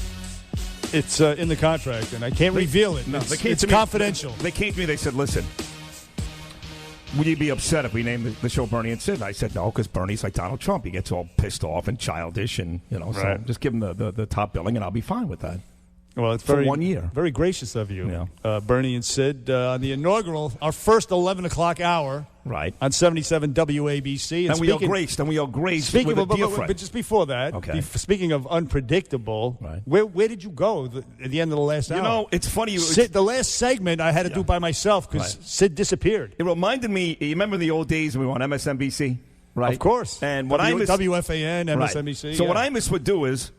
It's in the contract, and I can't reveal it. No, it's confidential. They came to me. They said, "Listen, would you be upset if we named the show Bernie and Sid? And I said, no, because Bernie's like Donald Trump. He gets all pissed off and childish, and, so just give him the top billing, and I'll be fine with that. Well, it's for 1 year. Very gracious of you, Bernie and Sid, on the inaugural, our first 11 o'clock hour, right, on 77 WABC. And we are graced Speaking with a dear but friend. just before that, speaking of unpredictable, where did you go at the end of the last hour? It's funny. Sid, the last segment I had to do by myself because Sid disappeared. It reminded me, you remember the old days when we were on MSNBC? Right? Of course. And what WFAN, MSNBC. Right. So what Imus would do is,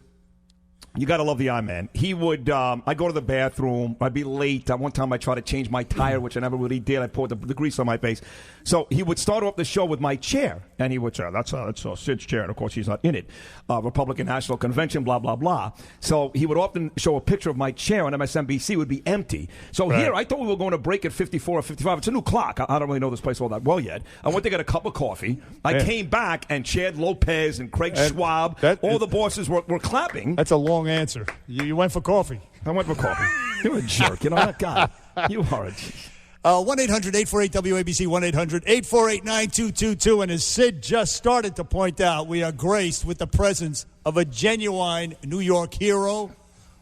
you got to love the I-Man. He would, I go to the bathroom. I'd be late. One time I tried to change my tire, which I never really did. I poured the grease on my face. So he would start off the show with my chair. And he would say, that's Sid's chair. And, of course, he's not in it. Republican National Convention, blah, blah, blah. So he would often show a picture of my chair on MSNBC. It would be empty. So here, I thought we were going to break at 54 or 55. It's a new clock. I don't really know this place all that well yet. I went to get a cup of coffee. I came back, and Chad Lopez and Craig Schwab, all the bosses were clapping. That's a long answer. You went for coffee. I went for coffee. You're a jerk. That guy. You are a 1-800-848-WABC, 1-800-848-9222. And as Sid just started to point out, we are graced with the presence of a genuine New York hero,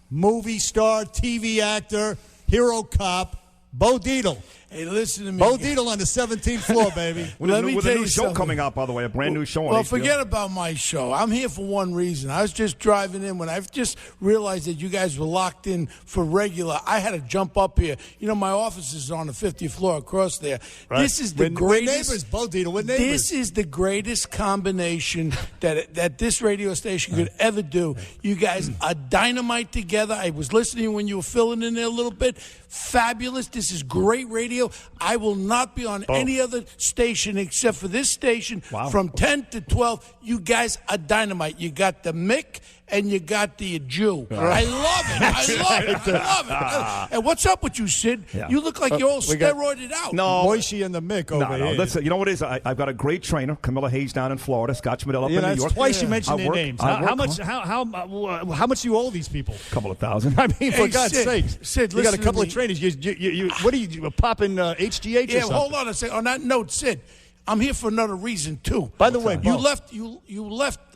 movie star, TV actor, hero cop, Bo Dietl. Hey, listen to me. Bo Dietl on the 17th floor, baby. With a new show coming out, by the way, a brand new show on Well, HBO. forget about my show. I'm here for one reason. I was just driving in when I just realized that you guys were locked in for regular. I had to jump up here. My office is on the 50th floor across there. Right. This is the greatest. We're neighbors, Bo Dietl. We're neighbors. This is the greatest combination that this radio station could ever do. You guys are dynamite together. I was listening when you were filling in there a little bit. Fabulous. This is great radio. I will not be on any other station except for this station from 10 to 12. You guys are dynamite. You got the Mick and you got the Jew. I love it. I love it. And what's up with you, Sid? You look like you're all steroided out. No. Moishy and the Mick over here. Listen, you know what it is? I've got a great trainer, Camilla Hayes down in Florida, Scott Schmidl up in New York. Twice you mentioned their names. How much do you owe these people? A couple of thousand. I mean, for God's sake. Sid, you got a couple of trainers. What are you popping HGH or something? Hold on a second. On that note, Sid, I'm here for another reason, too. By the way,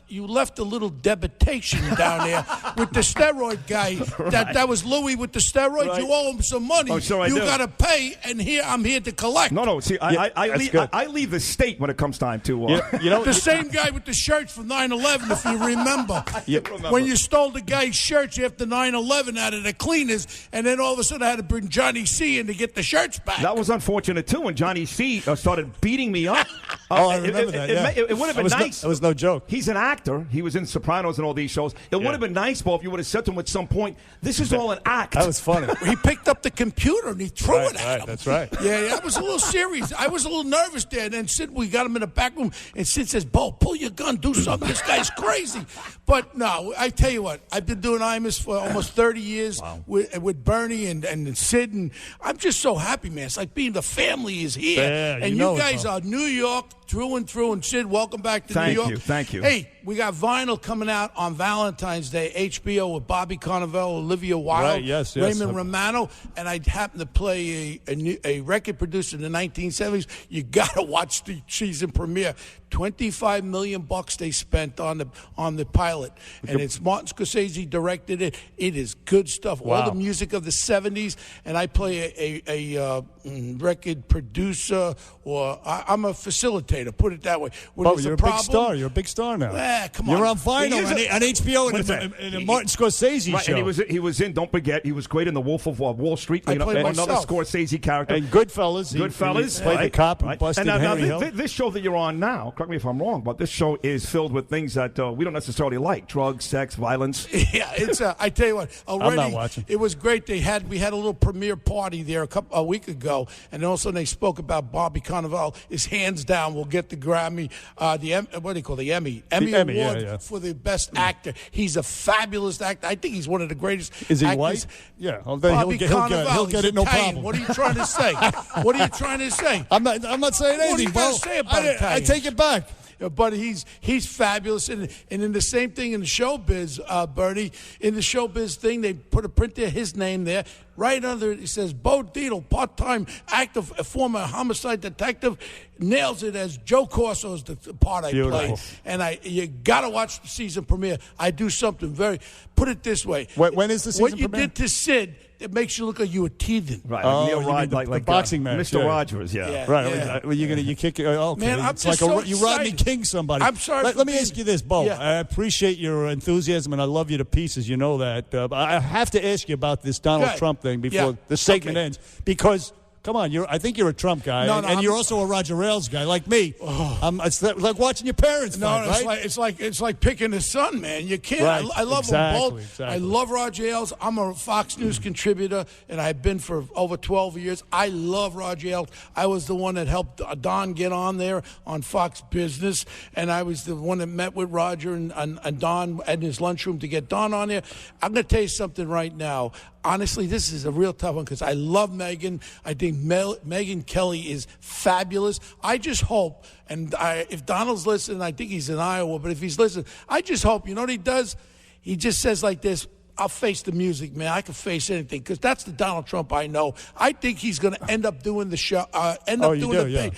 you left a little debitation down there with the steroid guy. That was Louis with the steroids. Right. You owe him some money. Oh, sure I you do. got to pay, and I'm here to collect. No. See, I leave the state when it comes time to. The same guy with the shirts from 9/11, if you remember. When you stole the guy's shirts after 9/11 out of the cleaners, and then all of a sudden I had to bring Johnny C in to get the shirts back. That was unfortunate too when Johnny C started beating me up. I remember that. It would have been nice. That was no joke. He's an actor. He was in Sopranos and all these shows. It would have been nice, Bo, if you would have said to him at some point, "This is all an act." That was funny. He picked up the computer and he threw it at him. That's right. Yeah, I was a little serious. I was a little nervous there. And then we got him in the back room, and Sid says, "Bo, pull your gun, do something. This guy's crazy." But no, I tell you what, I've been doing Imus for almost 30 years with Bernie and Sid, and I'm just so happy, man. It's like being the family is here. Yeah, and you guys are New York through and through. And Sid, welcome back to New York. Thank you. Hey, we got vinyl coming out on Valentine's Day, HBO with Bobby Cannavale, Olivia Wilde, Raymond Romano, and I happen to play a record produced in the 1970s. You got to watch the season premiere. $25 million they spent on the pilot, and it's Martin Scorsese directed it. It is good stuff. Wow. All the music of the 70s, and I play a record producer, or I'm a facilitator. Put it that way. You're a big star. You're a big star now. Come on. You're on vinyl on HBO in a Martin Scorsese show. And he was in. Don't forget, he was great in The Wolf of Wall Street. I played another myself. Scorsese character. And Goodfellas. He played the cop and busted Henry Hill. This show that you're on now, correct me if I'm wrong, but this show is filled with things that we don't necessarily like: drugs, sex, violence. Yeah, it's. I tell you what, already I'm not watching. It was great. We had a little premiere party there a week ago, and then also they spoke about Bobby Cannavale. His hands down will get the Grammy, the Emmy Award for the best actor. He's a fabulous actor. I think he's one of the greatest. Is he actors. white? Yeah, Bobby Cannavale. He'll get it, no Italian. problem. What are you trying to say? What are you trying to say? I'm not saying anything. What are you going to say about Italians? I take it back. But he's fabulous, and in the same thing in the showbiz, Bernie. In the showbiz thing, they put a print there, his name there. right under it, it says, Bo Dietl, part-time active, former homicide detective, nails it as Joe Corso's the part I play. And you got to watch the season premiere. I do something put it this way. When is the season premiere? What you did to Sid, it makes you look like you were teething. Right. Oh, the boxing match. Mr. Rogers, yeah. Right. Yeah. Well, you kick it. Okay. Man, I'm it's just like so you Rodney King somebody. I'm sorry. Let me ask you this, Bo. Yeah. I appreciate your enthusiasm, and I love you to pieces. You know that. I have to ask you about this Donald Trump thing before the segment ends, because. Come on, I think you're a Trump guy, and you're also a Roger Ailes guy, like me. It's like watching your parents fight, right? It's like picking a son, man. You can't. Right. I love them both. Exactly. I love Roger Ailes. I'm a Fox News contributor, and I've been for over 12 years. I love Roger Ailes. I was the one that helped Don get on there on Fox Business, and I was the one that met with Roger and Don in his lunchroom to get Don on there. I'm going to tell you something right now. Honestly, this is a real tough one because I love Megyn. I think Megyn Kelly is fabulous. I just hope, and if Donald's listening, I think he's in Iowa, but if he's listening, I just hope, you know what he does? He just says like this, I'll face the music, man. I can face anything because that's the Donald Trump I know. I think he's going to end up doing the show, doing the thing.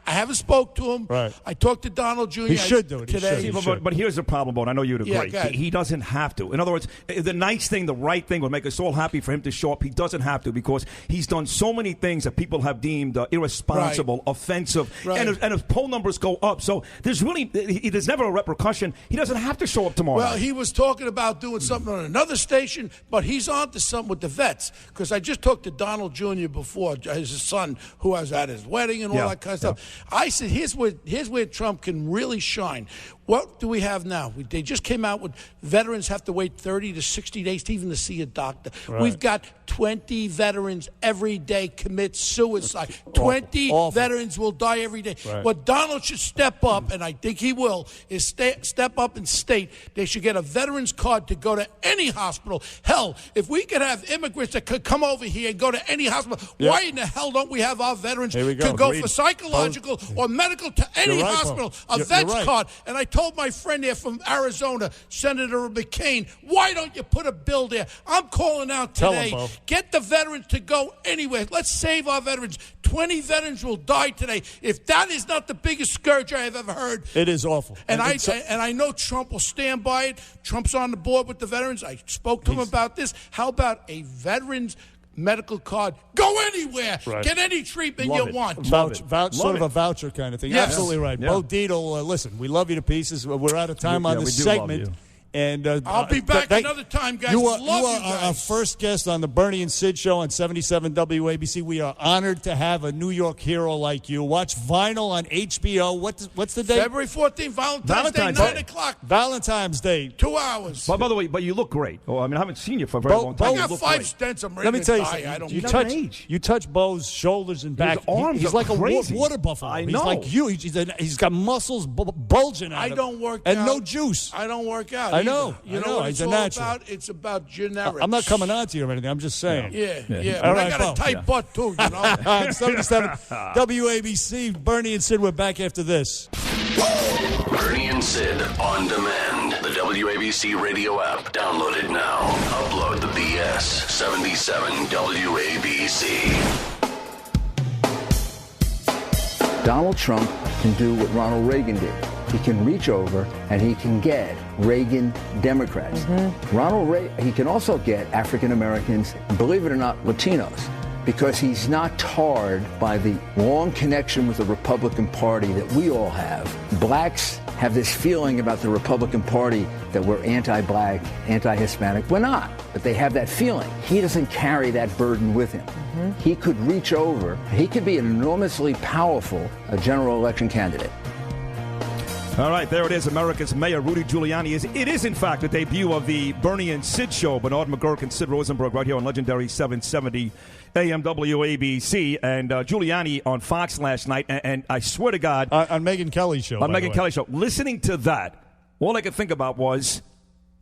I haven't spoke to him. Right. I talked to Donald Jr. He should do it today. But here's the problem, Bo, and I know you'd agree. Yeah, he doesn't have to. In other words, the nice thing, the right thing would make us all happy for him to show up. He doesn't have to because he's done so many things that people have deemed irresponsible, offensive, and his poll numbers go up. So there's never a repercussion. He doesn't have to show up tomorrow night. He was talking about doing something on another station, but he's on to something with the vets because I just talked to Donald Jr. before, his son, who was at his wedding and all that kind of stuff. I said, here's where Trump can really shine. What do we have now? They just came out with veterans have to wait 30 to 60 days to even to see a doctor. Right. We've got 20 veterans every day commit suicide. 20 veterans will die every day. Right. What Donald should step up, and I think he will, is step up and state they should get a veterans card to go to any hospital. Hell, if we could have immigrants that could come over here and go to any hospital, why in the hell don't we have our veterans to go for psychological or medical to any hospital, a vet's card? And I told my friend there from Arizona, Senator McCain, why don't you put a bill there? I'm calling out today. Get the veterans to go anywhere. Let's save our veterans. 20 veterans will die today. If that is not the biggest scourge I have ever heard. It is awful. And I know Trump will stand by it. Trump's on the board with the veterans. I spoke to him about this. How about a veterans medical card? Go anywhere. Right. Get any treatment you want. Sort of a voucher kind of thing. Yes. Absolutely right. Yeah. Bo Dietl, listen, we love you to pieces. We're out of time on this segment. And I'll be back another time, guys. You are our first guest on the Bernie and Sid show on 77 WABC. We are honored to have a New York hero like you. Watch Vinyl on HBO. What's the date? February 14th, Valentine's Day, 9 o'clock. Valentine's Day. 2 hours. By the way, you look great. Oh, I mean, I haven't seen you for a very long time. I got 5 stents. I'm ready Let me tell you die. something. You touch Bo's shoulders and back. His arms he's are like crazy. a water buffalo. I know. He's like you. He's got muscles bulging out of him. I don't work out. And no juice. I don't work out. I know. You know what it's all about? It's about generics. I'm not coming on to you or anything. I'm just saying. Yeah. All But right, I got a tight butt, too, you know. 77 WABC. Bernie and Sid, we're back after this. Bernie and Sid on demand. The WABC radio app. Download it now. Upload the BS. 77 WABC. Donald Trump can do what Ronald Reagan did. He can reach over and he can get Reagan Democrats. Ronald Reagan, he can also get African Americans, believe it or not, Latinos, because he's not tarred by the long connection with the Republican Party that we all have. Blacks have this feeling about the Republican Party that we're anti-black, anti-Hispanic. We're not, but they have that feeling. He doesn't carry that burden with him. He could reach over. He could be an enormously powerful general election candidate. All right, there it is. America's Mayor Rudy Giuliani. It is, in fact, the debut of the Bernie and Sid show. Bernard McGurk and Sid Rosenberg right here on legendary 770 AM WABC. And Giuliani on Fox last night. And I swear to God. On Megyn Kelly's show. On Megyn Kelly's show. Listening to that, all I could think about was,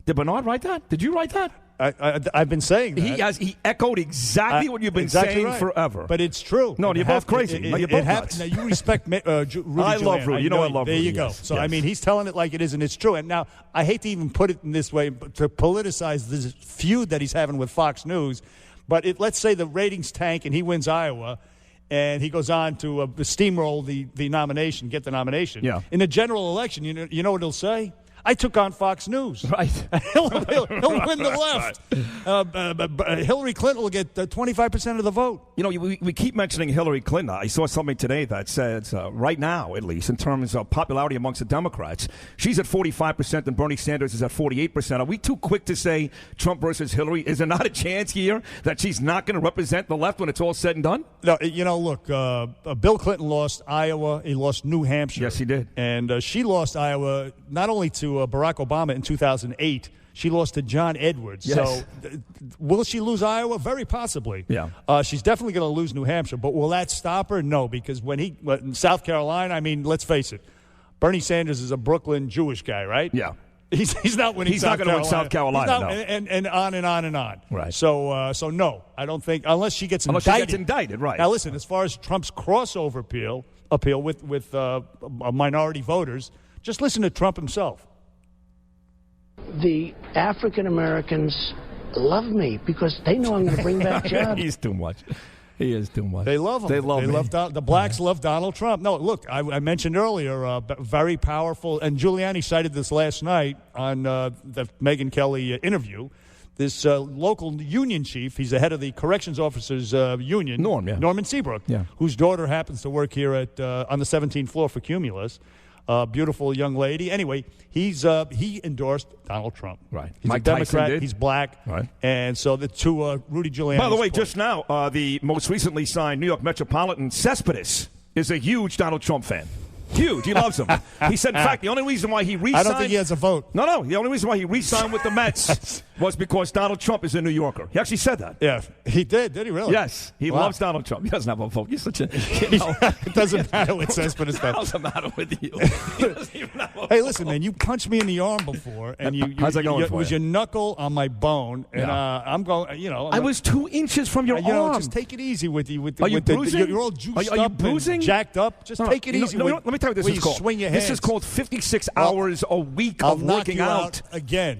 did Bernard write that? Did you write that? I've been saying that. He echoed exactly what you've been saying forever. But it's true. No, you're both crazy. You're both nuts. Now, you respect Rudy Giuliani. I love Rudy. You know I love Rudy. There you go. Yes. So, I mean, he's telling it like it is, and it's true. And now, I hate to even put it in this way, but to politicize this feud that he's having with Fox News, But let's say the ratings tank and he wins Iowa, and he goes on to steamroll the nomination, get the nomination. Yeah. In the general election, you know what he'll say? I took on Fox News. Right. he'll win the left. Hillary Clinton will get 25% of the vote. You know, we keep mentioning Hillary Clinton. I saw something today that says, right now, at least, in terms of popularity amongst the Democrats, she's at 45% and Bernie Sanders is at 48%. Are we too quick to say Trump versus Hillary? Is there not a chance here that she's not going to represent the left when it's all said and done? No, you know, look, Bill Clinton lost Iowa. He lost New Hampshire. Yes, he did. And she lost Iowa not only to Barack Obama in 2008. She lost to John Edwards. Yes. So will she lose Iowa? Very possibly. Yeah. She's definitely going to lose New Hampshire. But will that stop her? No, because in South Carolina, I mean, let's face it, Bernie Sanders is a Brooklyn Jewish guy, right? Yeah. He's not winning. He's not going to win South Carolina. No. And on and on and on. Right. So no, I don't think unless she gets indicted. Unless she gets indicted, right? Now listen, as far as Trump's crossover appeal with minority voters, just listen to Trump himself. The African Americans love me because they know I'm going to bring back jobs. He's too much. He is too much. They love him. They love me. The blacks love Donald Trump. No, look, I mentioned earlier, very powerful, and Giuliani cited this last night on the Megyn Kelly interview. This local union chief, he's the head of the corrections officers union, Norman Seabrook, whose daughter happens to work here on the 17th floor for Cumulus. Beautiful young lady. Anyway, he endorsed Donald Trump. Right. He's Mike a Democrat. Tyson did. He's black. Right. And so the two Rudy Giuliani. By the way, just now, the most recently signed New York Metropolitan Cespedes is a huge Donald Trump fan. Huge. He loves him. He said, in fact, the only reason why he re-signed... I don't think he has a vote. No. The only reason why he re-signed with the Mets was because Donald Trump is a New Yorker. He actually said that. Yeah, he did. Did he really? Yes. He loves Donald Trump. He doesn't have a vote. You're such a... It doesn't matter what Cespedes does. It doesn't matter with you. Hey, listen, man, you punched me in the arm before, and how's that going it for was you? your knuckle on my bone, and I'm going, I was 2 inches from your arm. Just take it easy with you. Are you bruising? You're all juiced are you up bruising? and jacked up. Just take it easy. Let me tell you what this is called. Swing your hands. This is called 56 hours a week of working out again.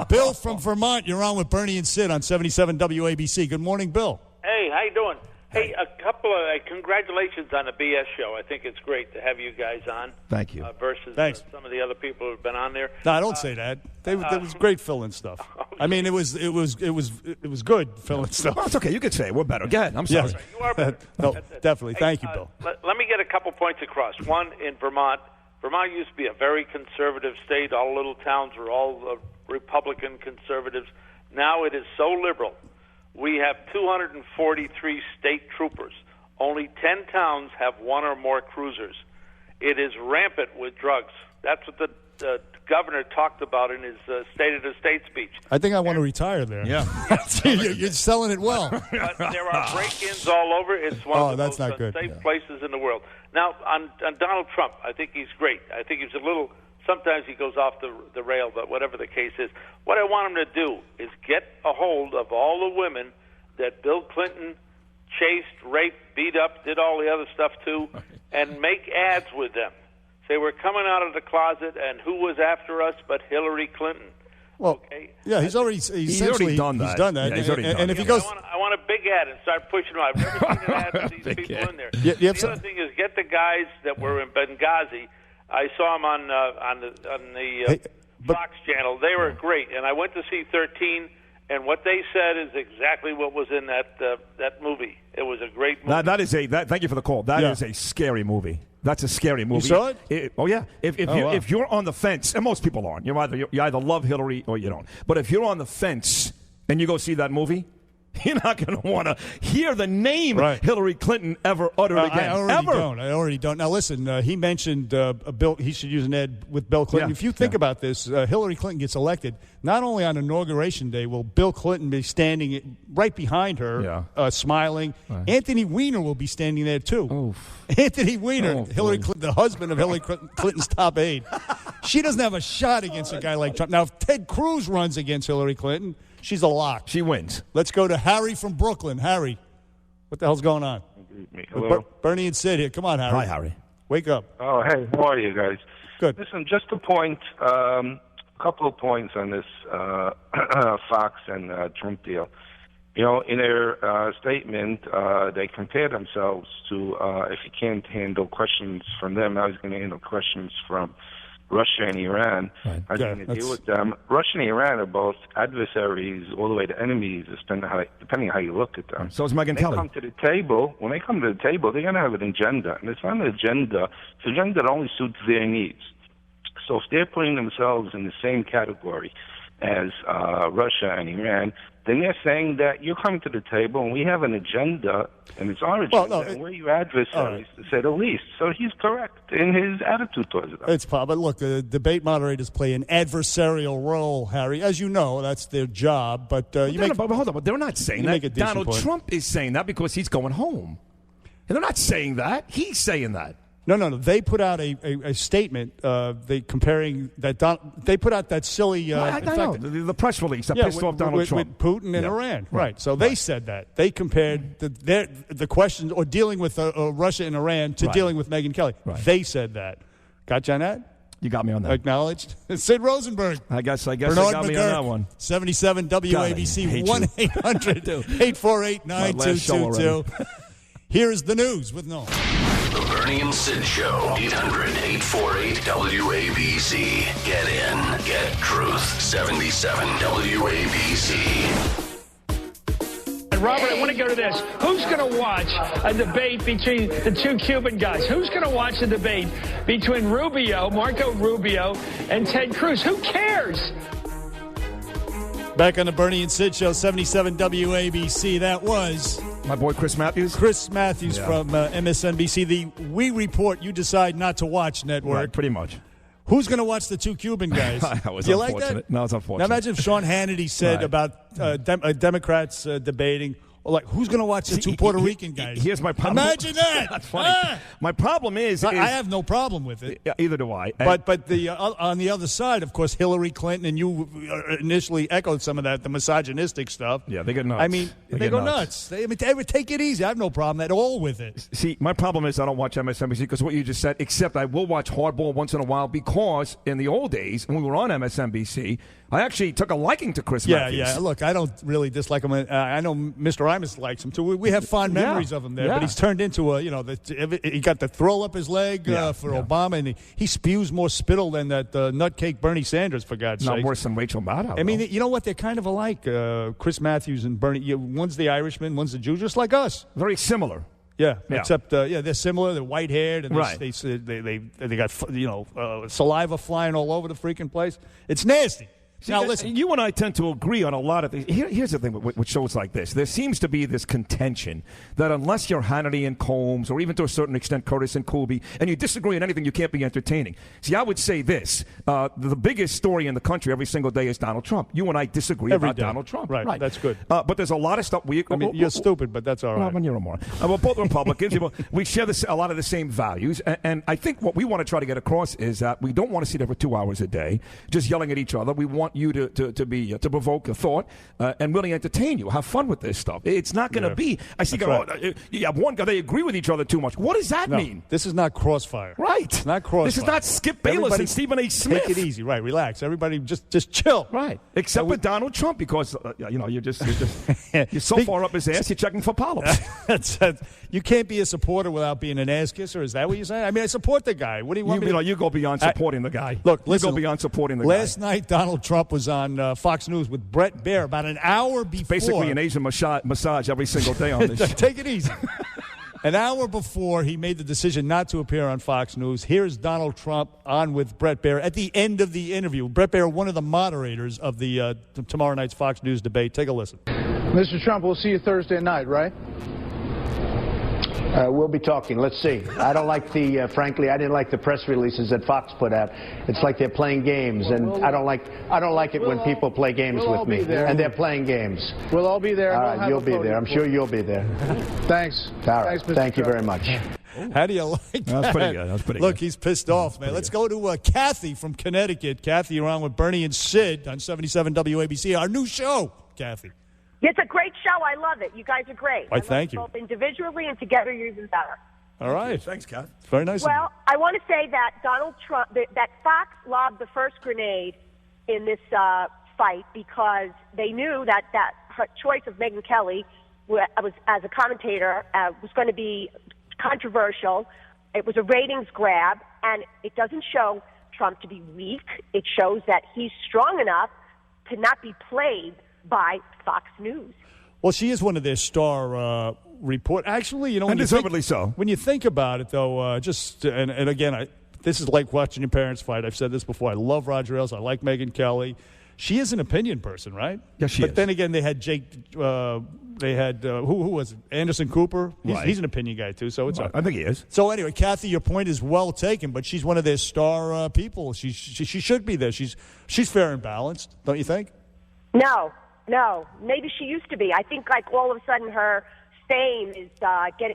Bill from Vermont, you're on with Bernie and Sid on 77 WABC. Good morning, Bill. Hey, how you doing? Hey, a couple of congratulations on the BS show. I think it's great to have you guys on. Thank you. Versus some of the other people who've been on there. No, I don't say that. It was great fill-in stuff. I mean, it was good fill-in stuff. Well, it's okay. You could say it. We're better. Go ahead. I'm sorry. Yes. You are better. No, definitely. Thank you, Bill. Let me get a couple points across. One, in Vermont. Vermont used to be a very conservative state. All little towns were all Republican conservatives. Now it is so liberal. We have 243 state troopers. Only 10 towns have one or more cruisers. It is rampant with drugs. That's what the governor talked about in his State of the State speech. I think I want to retire there. Yeah. You're selling it well. But there are break-ins all over. It's one of the most unsafe places in the world. Now, on Donald Trump, I think he's great. I think he's a little... Sometimes he goes off the rail, but whatever the case is. What I want him to do is get a hold of all the women that Bill Clinton chased, raped, beat up, did all the other stuff to, and make ads with them. Say, we're coming out of the closet, and who was after us but Hillary Clinton? Well, yeah, he's already done that. He's done that. Yeah, he's already done and if that. he goes, I want a big ad and start pushing them. I've never seen an ad with these people in there. The other thing is get the guys that were in Benghazi. I saw them on the Fox channel. They were great, and I went to see 13. And what they said is exactly what was in that movie. It was a great movie. Thank you for the call. That is a scary movie. That's a scary movie. You saw it? Oh yeah. If you're on the fence, and most people aren't, you either love Hillary or you don't. But if you're on the fence and you go see that movie, you're not going to want to hear the name Hillary Clinton ever uttered again. I already don't. Now, listen, he mentioned Bill. He should use an ad with Bill Clinton. If you think about this, Hillary Clinton gets elected. Not only on Inauguration Day will Bill Clinton be standing right behind her, smiling. Right. Anthony Weiner will be standing there, too. Oof. Anthony Weiner, Hillary Clinton, the husband of Hillary Clinton's top aide. She doesn't have a shot against a guy like Trump. Now, if Ted Cruz runs against Hillary Clinton, she's a lock. She wins. Let's go to Harry from Brooklyn. Harry, what the hell's going on? Hello. Bernie and Sid here. Come on, Harry. Hi, Harry. Wake up. Oh, hey, how are you guys? Good. Listen, just a point, couple of points on this Fox and Trump deal. In their statement, they compare themselves to if you can't handle questions from them, how he's going to handle questions from Russia and Iran. Right. How he's going to deal with them. Russia and Iran are both adversaries all the way to enemies, depending on how you look at them. So is Megyn Kelly. When they come to the table, they're going to have an agenda. And it's not an agenda. It's an agenda that only suits their needs. So if they're putting themselves in the same category as Russia and Iran, then they're saying that you're coming to the table and we have an agenda, and it's our agenda, and we're your adversaries, to say the least. So he's correct in his attitude towards them. It's but look, the debate moderators play an adversarial role, Harry. As you know, that's their job. But hold on, but they're not saying that. Donald Trump is saying that because he's going home. And they're not saying that. He's saying that. No. They put out a statement. They put out that silly. I know the press release that pissed off Donald Trump with Putin and Iran. Right. So they said that they compared the questions or dealing with Russia and Iran to dealing with Megyn Kelly. Right. They said that. Got you on that? You got me on that. Acknowledged. Sid Rosenberg. I guess Bernard I got me on that one. 77 WABC 1-800-848-9222. Here's the news with Noel. The Bernie and Sid Show. 800-848-WABC. Get in. Get truth. 77 WABC. Robert, I want to go to this. Who's going to watch a debate between the two Cuban guys? Who's going to watch a debate between Marco Rubio, and Ted Cruz? Who cares? Back on the Bernie and Sid Show, 77 WABC. That was my boy Chris Matthews. From MSNBC. The We Report, You Decide Not to Watch network. Right, pretty much. Who's going to watch the two Cuban guys? Do you like that? No, it's unfortunate. Now imagine if Sean Hannity said about Democrats debating, like, who's going to watch the two Puerto Rican guys? Here's my problem. Imagine that. That's funny. My problem is I have no problem with it. Either do I. But on the other side, of course, Hillary Clinton, and you initially echoed some of that, the misogynistic stuff. Yeah, they get nuts. I mean, they go nuts. They would take it easy. I have no problem at all with it. See, my problem is I don't watch MSNBC because what you just said, except I will watch Hardball once in a while because in the old days when we were on MSNBC, I actually took a liking to Chris Matthews. Yeah. Look, I don't really dislike him. I know Mr. Imus likes him too. We have fond memories of him there, but he's turned into he got the throw up his leg for Obama, and he spews more spittle than that nutcake Bernie Sanders, for God's sake. Not worse than Rachel Maddow. I mean, you know what? They're kind of alike. Chris Matthews and Bernie. One's the Irishman, one's the Jew, just like us. Very similar. Yeah, except they're similar. They're white-haired, and right. they got saliva flying all over the freaking place. It's nasty. See, now, listen. You and I tend to agree on a lot of things. Here's the thing with shows like this. There seems to be this contention that unless you're Hannity and Combs, or even to a certain extent Curtis and Kuby, and you disagree on anything, you can't be entertaining. See, I would say this. The biggest story in the country every single day is Donald Trump. You and I disagree about Donald Trump. Right, that's good. But there's a lot of stuff. You're stupid, but that's all right. Well, you're a moron. We're both Republicans. We share a lot of the same values. And I think what we want to try to get across is that we don't want to sit there for 2 hours a day just yelling at each other. We want you to provoke a thought and really entertain you. Have fun with this stuff. It's not going to be. I see. You have one guy. They agree with each other too much. What does that mean? This is not Crossfire. Right. It's not Crossfire. This is not Skip Bayless and Stephen A. Smith. Take it easy. Right. Relax. Everybody, just chill. Right. Except with Donald Trump, because you're so far up his ass, you're checking for polyps. You can't be a supporter without being an ass kisser. Is that what you're saying? I mean, I support the guy. What do you want? You go beyond supporting the guy. Look, listen. You go beyond supporting the guy. Last night, Donald Trump was on Fox News with Brett Baer about an hour before. Basically an Asian massage every single day on this. Take it easy. An hour before he made the decision not to appear on Fox News, here's Donald Trump on with Brett Baer at the end of the interview. Brett Baer, one of the moderators of the tomorrow night's Fox News debate. Take a listen. Mr. Trump, we'll see you Thursday night, right? We'll be talking. Let's see. I don't like frankly, I didn't like the press releases that Fox put out. It's like they're playing games, and I don't like it when people play games with me. And they're playing games. We'll all be there. All right, you'll be there. I'm sure you'll be there. Thanks. All right. Thanks, Mr. Thank you Trump. very much. How do you like that? That's pretty good. Look, he's pissed off, man. Let's go to Kathy from Connecticut. Kathy, you're on with Bernie and Sid on 77 WABC. Our new show, Kathy. It's a great show. I love it. You guys are great. Thank you. Both individually and together, you're even better. All right. Thanks, Kath. Very nice. Well, I want to say that Donald Trump, that Fox lobbed the first grenade in this fight because they knew that her choice of Megyn Kelly as a commentator was going to be controversial. It was a ratings grab, and it doesn't show Trump to be weak. It shows that he's strong enough to not be played by Fox News. Well, she is one of their star report. Actually, you know, and deservedly so. When you think about it, though, and again, this is like watching your parents fight. I've said this before. I love Roger Ailes. I like Megyn Kelly. She is an opinion person, right? Yes, she is. But then again, they had Jake. They had who was it? Anderson Cooper. He's an opinion guy too. So it's. I think he is. So anyway, Kathy, your point is well taken. But she's one of their star people. She should be there. She's fair and balanced, don't you think? No. Maybe she used to be. I think like all of a sudden her fame is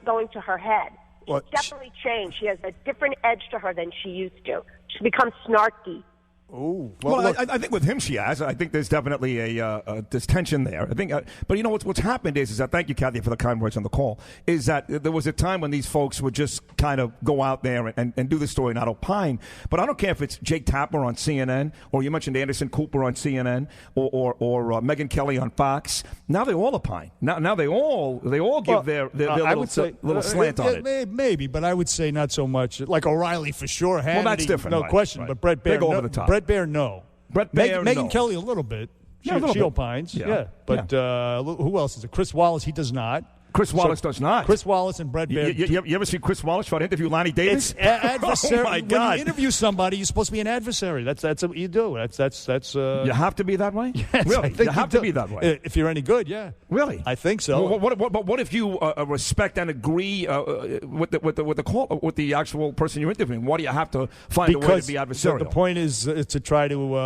going to her head. She's definitely changed. She has a different edge to her than she used to. She's become snarky. Oh, well, I think with him she has. I think there's definitely there's tension there. I think, but you know what's happened is that, thank you, Kathy, for the kind words on the call, is that there was a time when these folks would just kind of go out there and do the story, not opine. But I don't care if it's Jake Tapper on CNN, or you mentioned Anderson Cooper on CNN, or Megyn Kelly on Fox. Now they all opine. Now they all give their little slant on it. Maybe, but I would say not so much. Like O'Reilly for sure. Hannity, well, that's different. No question. Right. But Brett Baer, big over the top. Brett Baer, no. Brett Baer, Megyn Kelly, a little bit. She opines. Yeah. But who else is it? Chris Wallace, he does not. Chris Wallace does not. Chris Wallace and Brett Baer. You ever see Chris Wallace try to interview Lonnie Davis? It's adversary. Oh my God! When you interview somebody, you're supposed to be an adversary. That's what you do. That's. You have to be that way. Yes, really? You have to be that way. If you're any good, yeah. Really? I think so. But what if you respect and agree with the actual person you're interviewing? Why do you have to find a way to be adversarial? The point is to try to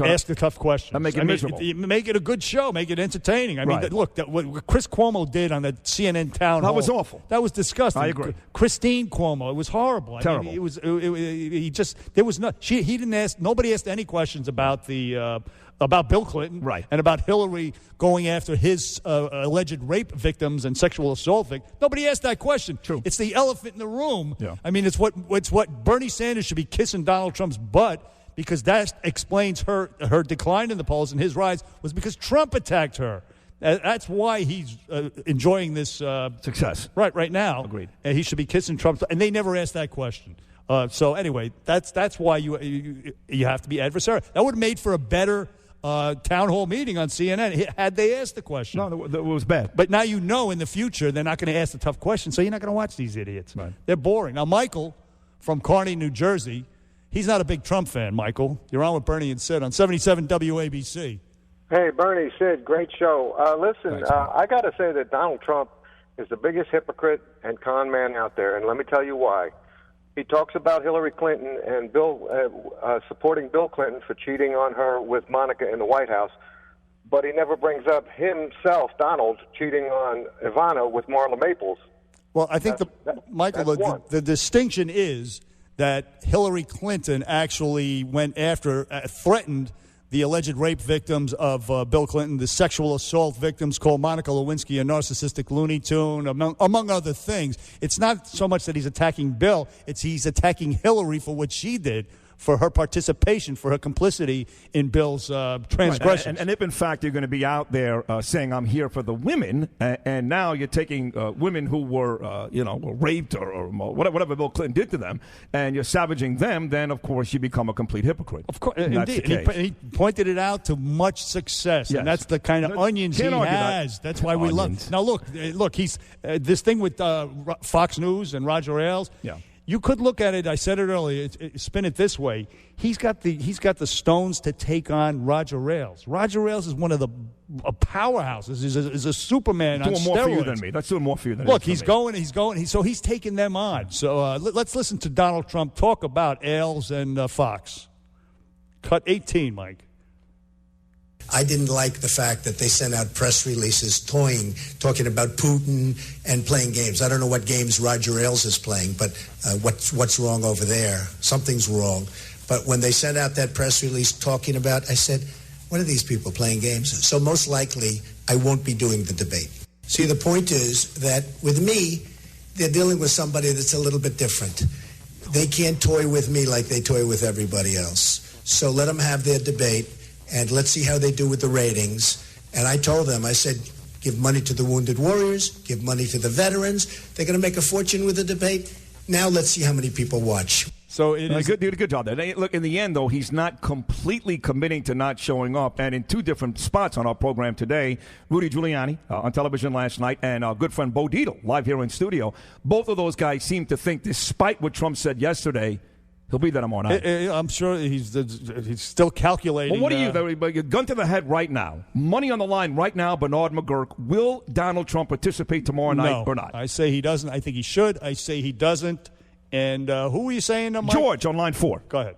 ask the tough questions. And make it miserable. Make it a good show. Make it entertaining. I mean, look, what Chris Cuomo did on the CNN town hall. That was awful. That was disgusting. I agree. Christine Cuomo. It was horrible. Terrible. I mean, he just there was no. He didn't ask. Nobody asked any questions about about Bill Clinton, right, and about Hillary going after his alleged rape victims and sexual assault victims. Nobody asked that question. True. It's the elephant in the room. Yeah. I mean, it's what Bernie Sanders should be kissing Donald Trump's butt, because that explains her decline in the polls, and his rise was because Trump attacked her. That's why he's enjoying this success right now. Agreed. And he should be kissing Trump, and they never asked that question. So anyway, that's why you have to be adversarial. That would have made for a better town hall meeting on CNN had they asked the question. No, it was bad. But now you know in the future they're not going to ask the tough question, so you're not going to watch these idiots. Right. They're boring. Now, Michael from Kearney, New Jersey, he's not a big Trump fan, Michael. You're on with Bernie and Sid on 77 WABC. Hey, Bernie, Sid, great show. Listen, I got to say that Donald Trump is the biggest hypocrite and con man out there, and let me tell you why. He talks about Hillary Clinton and supporting Bill Clinton for cheating on her with Monica in the White House, but he never brings up himself, Donald, cheating on Ivana with Marla Maples. Well, I think, Michael, the distinction is that Hillary Clinton actually went after, threatened the alleged rape victims of Bill Clinton, the sexual assault victims, called Monica Lewinsky a narcissistic Looney Tune, among other things. It's not so much that he's attacking Bill, it's he's attacking Hillary for what she did, for her participation, for her complicity in Bill's transgressions. Right. And if, in fact, you're going to be out there saying, I'm here for the women, and now you're taking women who were, raped or whatever Bill Clinton did to them, and you're savaging them, then, of course, you become a complete hypocrite. Of course, indeed. And he pointed it out to much success, and that's the kind of onions he has. That's why we love. Now, look, he's this thing with Fox News and Roger Ailes. Yeah. You could look at it. I said it earlier. Spin it this way. He's got the stones to take on Roger Ailes. Roger Ailes is one of the powerhouses. He's a Superman on steroids. Doing more for you than me. That's doing more for you than me. Look, he's going. So he's taking them on. So let's listen to Donald Trump talk about Ailes and Fox. Cut 18, Mike. I didn't like the fact that they sent out press releases talking about Putin and playing games. I don't know what games Roger Ailes is playing, but what's wrong over there? Something's wrong. But when they sent out that press release talking about, I said, what are these people playing games? So most likely, I won't be doing the debate. See, the point is that with me, they're dealing with somebody that's a little bit different. They can't toy with me like they toy with everybody else. So let them have their debate. And let's see how they do with the ratings. And I told them, I said, give money to the wounded warriors, give money to the veterans. They're going to make a fortune with the debate. Now let's see how many people watch. So it is good job there. Look, in the end, though, he's not completely committing to not showing up. And in two different spots on our program today, Rudy Giuliani on television last night and our good friend Bo Dietl live here in studio, both of those guys seem to think, despite what Trump said yesterday, he'll be there tomorrow night. I'm sure he's still calculating. Well, what do you, gun to the head right now, money on the line right now, Bernard McGurk, will Donald Trump participate tomorrow night or not? I say he doesn't. I think he should. I say he doesn't. And who were you saying? Mike? George on line 4. Go ahead.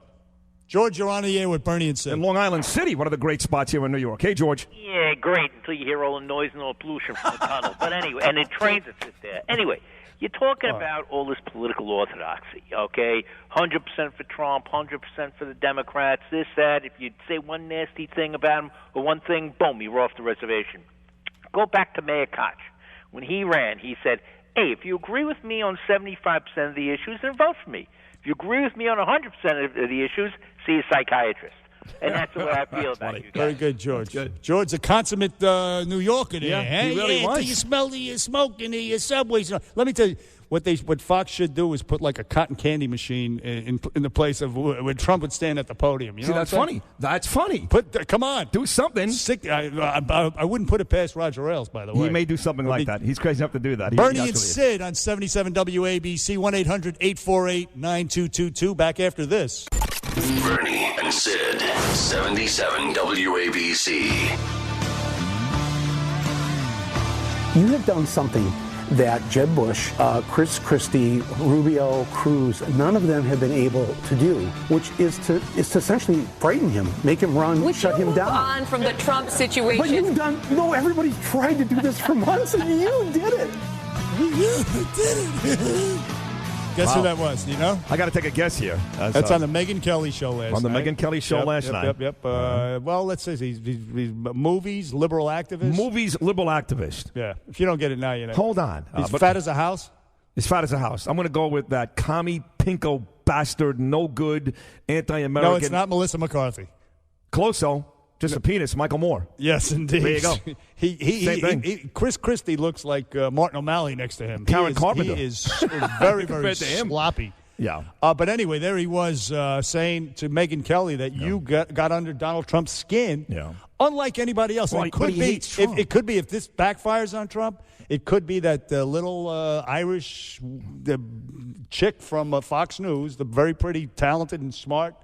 George, you're on the air with Bernie and Sid. In Long Island City, one of the great spots here in New York. Hey, George. Yeah, great, until you hear all the noise and all the pollution from the tunnel. But anyway, and the trains that sit there. Anyway, you're talking about all this political orthodoxy, okay? 100% for Trump, 100% for the Democrats, this, that. If you say one nasty thing about him or one thing, boom, you're off the reservation. Go back to Mayor Koch. When he ran, he said, hey, if you agree with me on 75% of the issues, then vote for me. If you agree with me on 100% of the issues, see a psychiatrist. And that's the way I feel about you guys. Very good, George. George, a consummate New Yorker there. Yeah, he really was. You smell the smoke in the subways. Let me tell you, what Fox should do is put like a cotton candy machine in the place of when Trump would stand at the podium. You know that's funny. That's funny. Come on. Do something. I wouldn't put it past Roger Ailes, by the way. He may do something like that. He's crazy enough to do that. Bernie and Sid on 77 WABC, 1-800-848-9222. Back after this. Bernie and Sid, 77 WABC. You have done something that Jeb Bush, Chris Christie, Rubio, Cruz, none of them have been able to do, which is to essentially frighten him, make him run, shut him down. On from the Trump situation. But you've done, everybody's tried to do this for months, and you did it. You did it. Guess who that was, do you know? I got to take a guess here. That's on the Megyn Kelly show last night. On the Megyn Kelly show last night. Yep. Well, let's say he's movies, liberal activist. Movies, liberal activist. Yeah. If you don't get it now, you know. Hold on. He's fat as a house? He's fat as a house. I'm going to go with that commie, pinko, bastard, no good, anti-American. No, it's not Melissa McCarthy. Close, though. Just a penis, Michael Moore. Yes, indeed. There you go. Same thing. Chris Christie looks like Martin O'Malley next to him. Karen Carpenter. He is very, very sloppy. Yeah. But anyway, there he was saying to Megyn Kelly that you got under Donald Trump's skin, unlike anybody else. Well, it could be. It could be if this backfires on Trump. It could be that little Irish chick from Fox News, the very pretty, talented, and smart.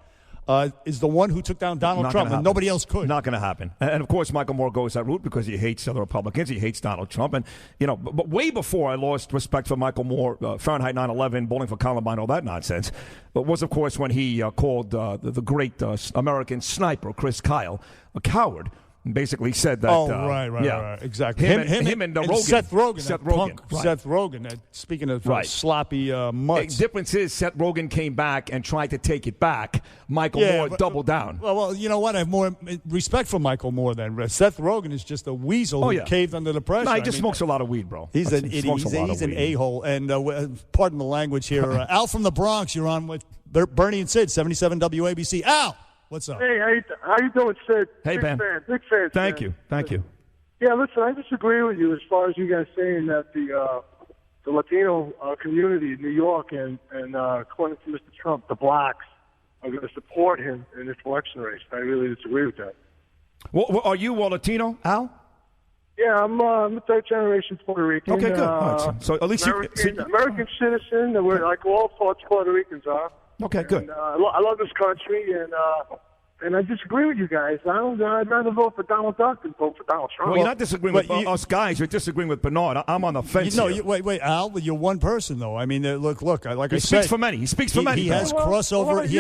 Is the one who took down Donald Trump, and nobody else could. Not going to happen. And, of course, Michael Moore goes that route because he hates other Republicans. He hates Donald Trump. And, but way before I lost respect for Michael Moore, Fahrenheit 9/11, Bowling for Columbine, all that nonsense, was, of course, when he called the great American sniper, Chris Kyle, a coward. Basically said that. Right. Exactly. Him and Rogan. Seth Rogen. Seth Rogen. Right. Seth Rogen. Speaking of sloppy mutts. The difference is Seth Rogen came back and tried to take it back. Michael Moore doubled down. Well, you know what? I have more respect for Michael Moore than Seth Rogen is just a weasel who caved under the pressure. No, he just smokes a lot of weed, bro. He's an idiot. He's an a-hole. And pardon the language here. Al from the Bronx, you're on with Bernie and Sid, 77 WABC. Al! What's up? Hey, how you doing, Sid? Hey, big Ben. Big fan. Thank you. Yeah, listen, I disagree with you as far as you guys saying that the Latino community in New York and according to Mr. Trump, the blacks are going to support him in this election race. I really disagree with that. Well, are you Latino, Al? Yeah, I'm a third-generation Puerto Rican. Okay, good. So at least American citizen. We're like all parts Puerto Ricans are. Okay, good. And, I love this country, and I disagree with you guys. I'd rather vote for Donald Duck than vote for Donald Trump. Well, you're not disagreeing with us guys. You're disagreeing with Bernard. I'm on the fence. Wait, Al. You're one person, though. I mean, look. Like I said, he speaks for many. He speaks for many. He has crossover. He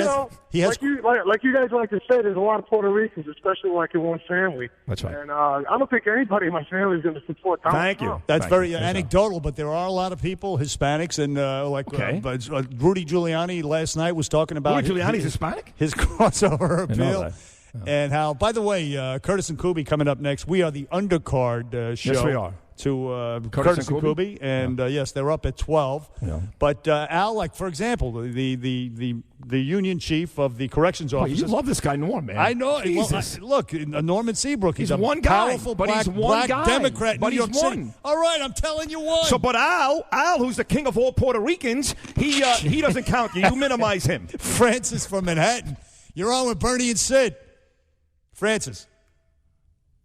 has. Like you guys like to say, there's a lot of Puerto Ricans, especially like in one family. That's right. And I don't think anybody in my family is going to support Donald Thank Trump. you. That's very anecdotal, but there are a lot a lot of Hispanics, and Rudy Giuliani last night was talking about. Rudy Giuliani's Hispanic? His crossover appeal. And how, by the way, Curtis and Kuby coming up next. We are the undercard show. Yes, we are. to Curtis and Kuby, and yes, they're up at 12. Yeah. But Al, like for example, the union chief of the corrections officers. You love this guy, Norm, man. I know. Jesus. Well, look, Norman Seabrook. He's a one guy, powerful but black, he's one guy. Democrat. But New York he's one. City. All right, I'm telling you one. So, but Al, who's the king of all Puerto Ricans, he doesn't count you. You minimize him. Francis from Manhattan. You're on with Bernie and Sid. Francis.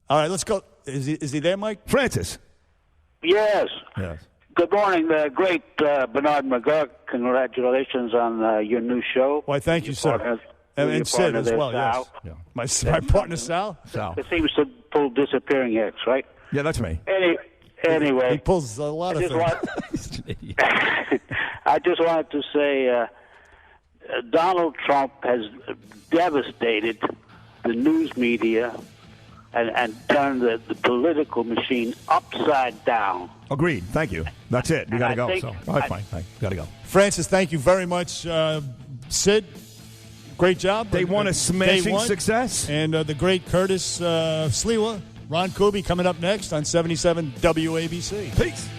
All right, let's go. Is he there, Mike? Francis. Yes. Good morning, the great Bernard McGurk. Congratulations on your new show. Why, thank you, sir. And Sid as well, yes. Yeah. My partner, Sal? It seems to pull disappearing acts, right? Yeah, that's me. Anyway. He pulls a lot of things. I just wanted to say Donald Trump has devastated the news media and turned the political machine upside down. Agreed. Thank you. That's it. We got to go. All right, fine. Got to go. Francis, thank you very much. Sid, great job. They won a smashing success. And the great Curtis Sliwa, Ron Kuby coming up next on 77 WABC. Peace.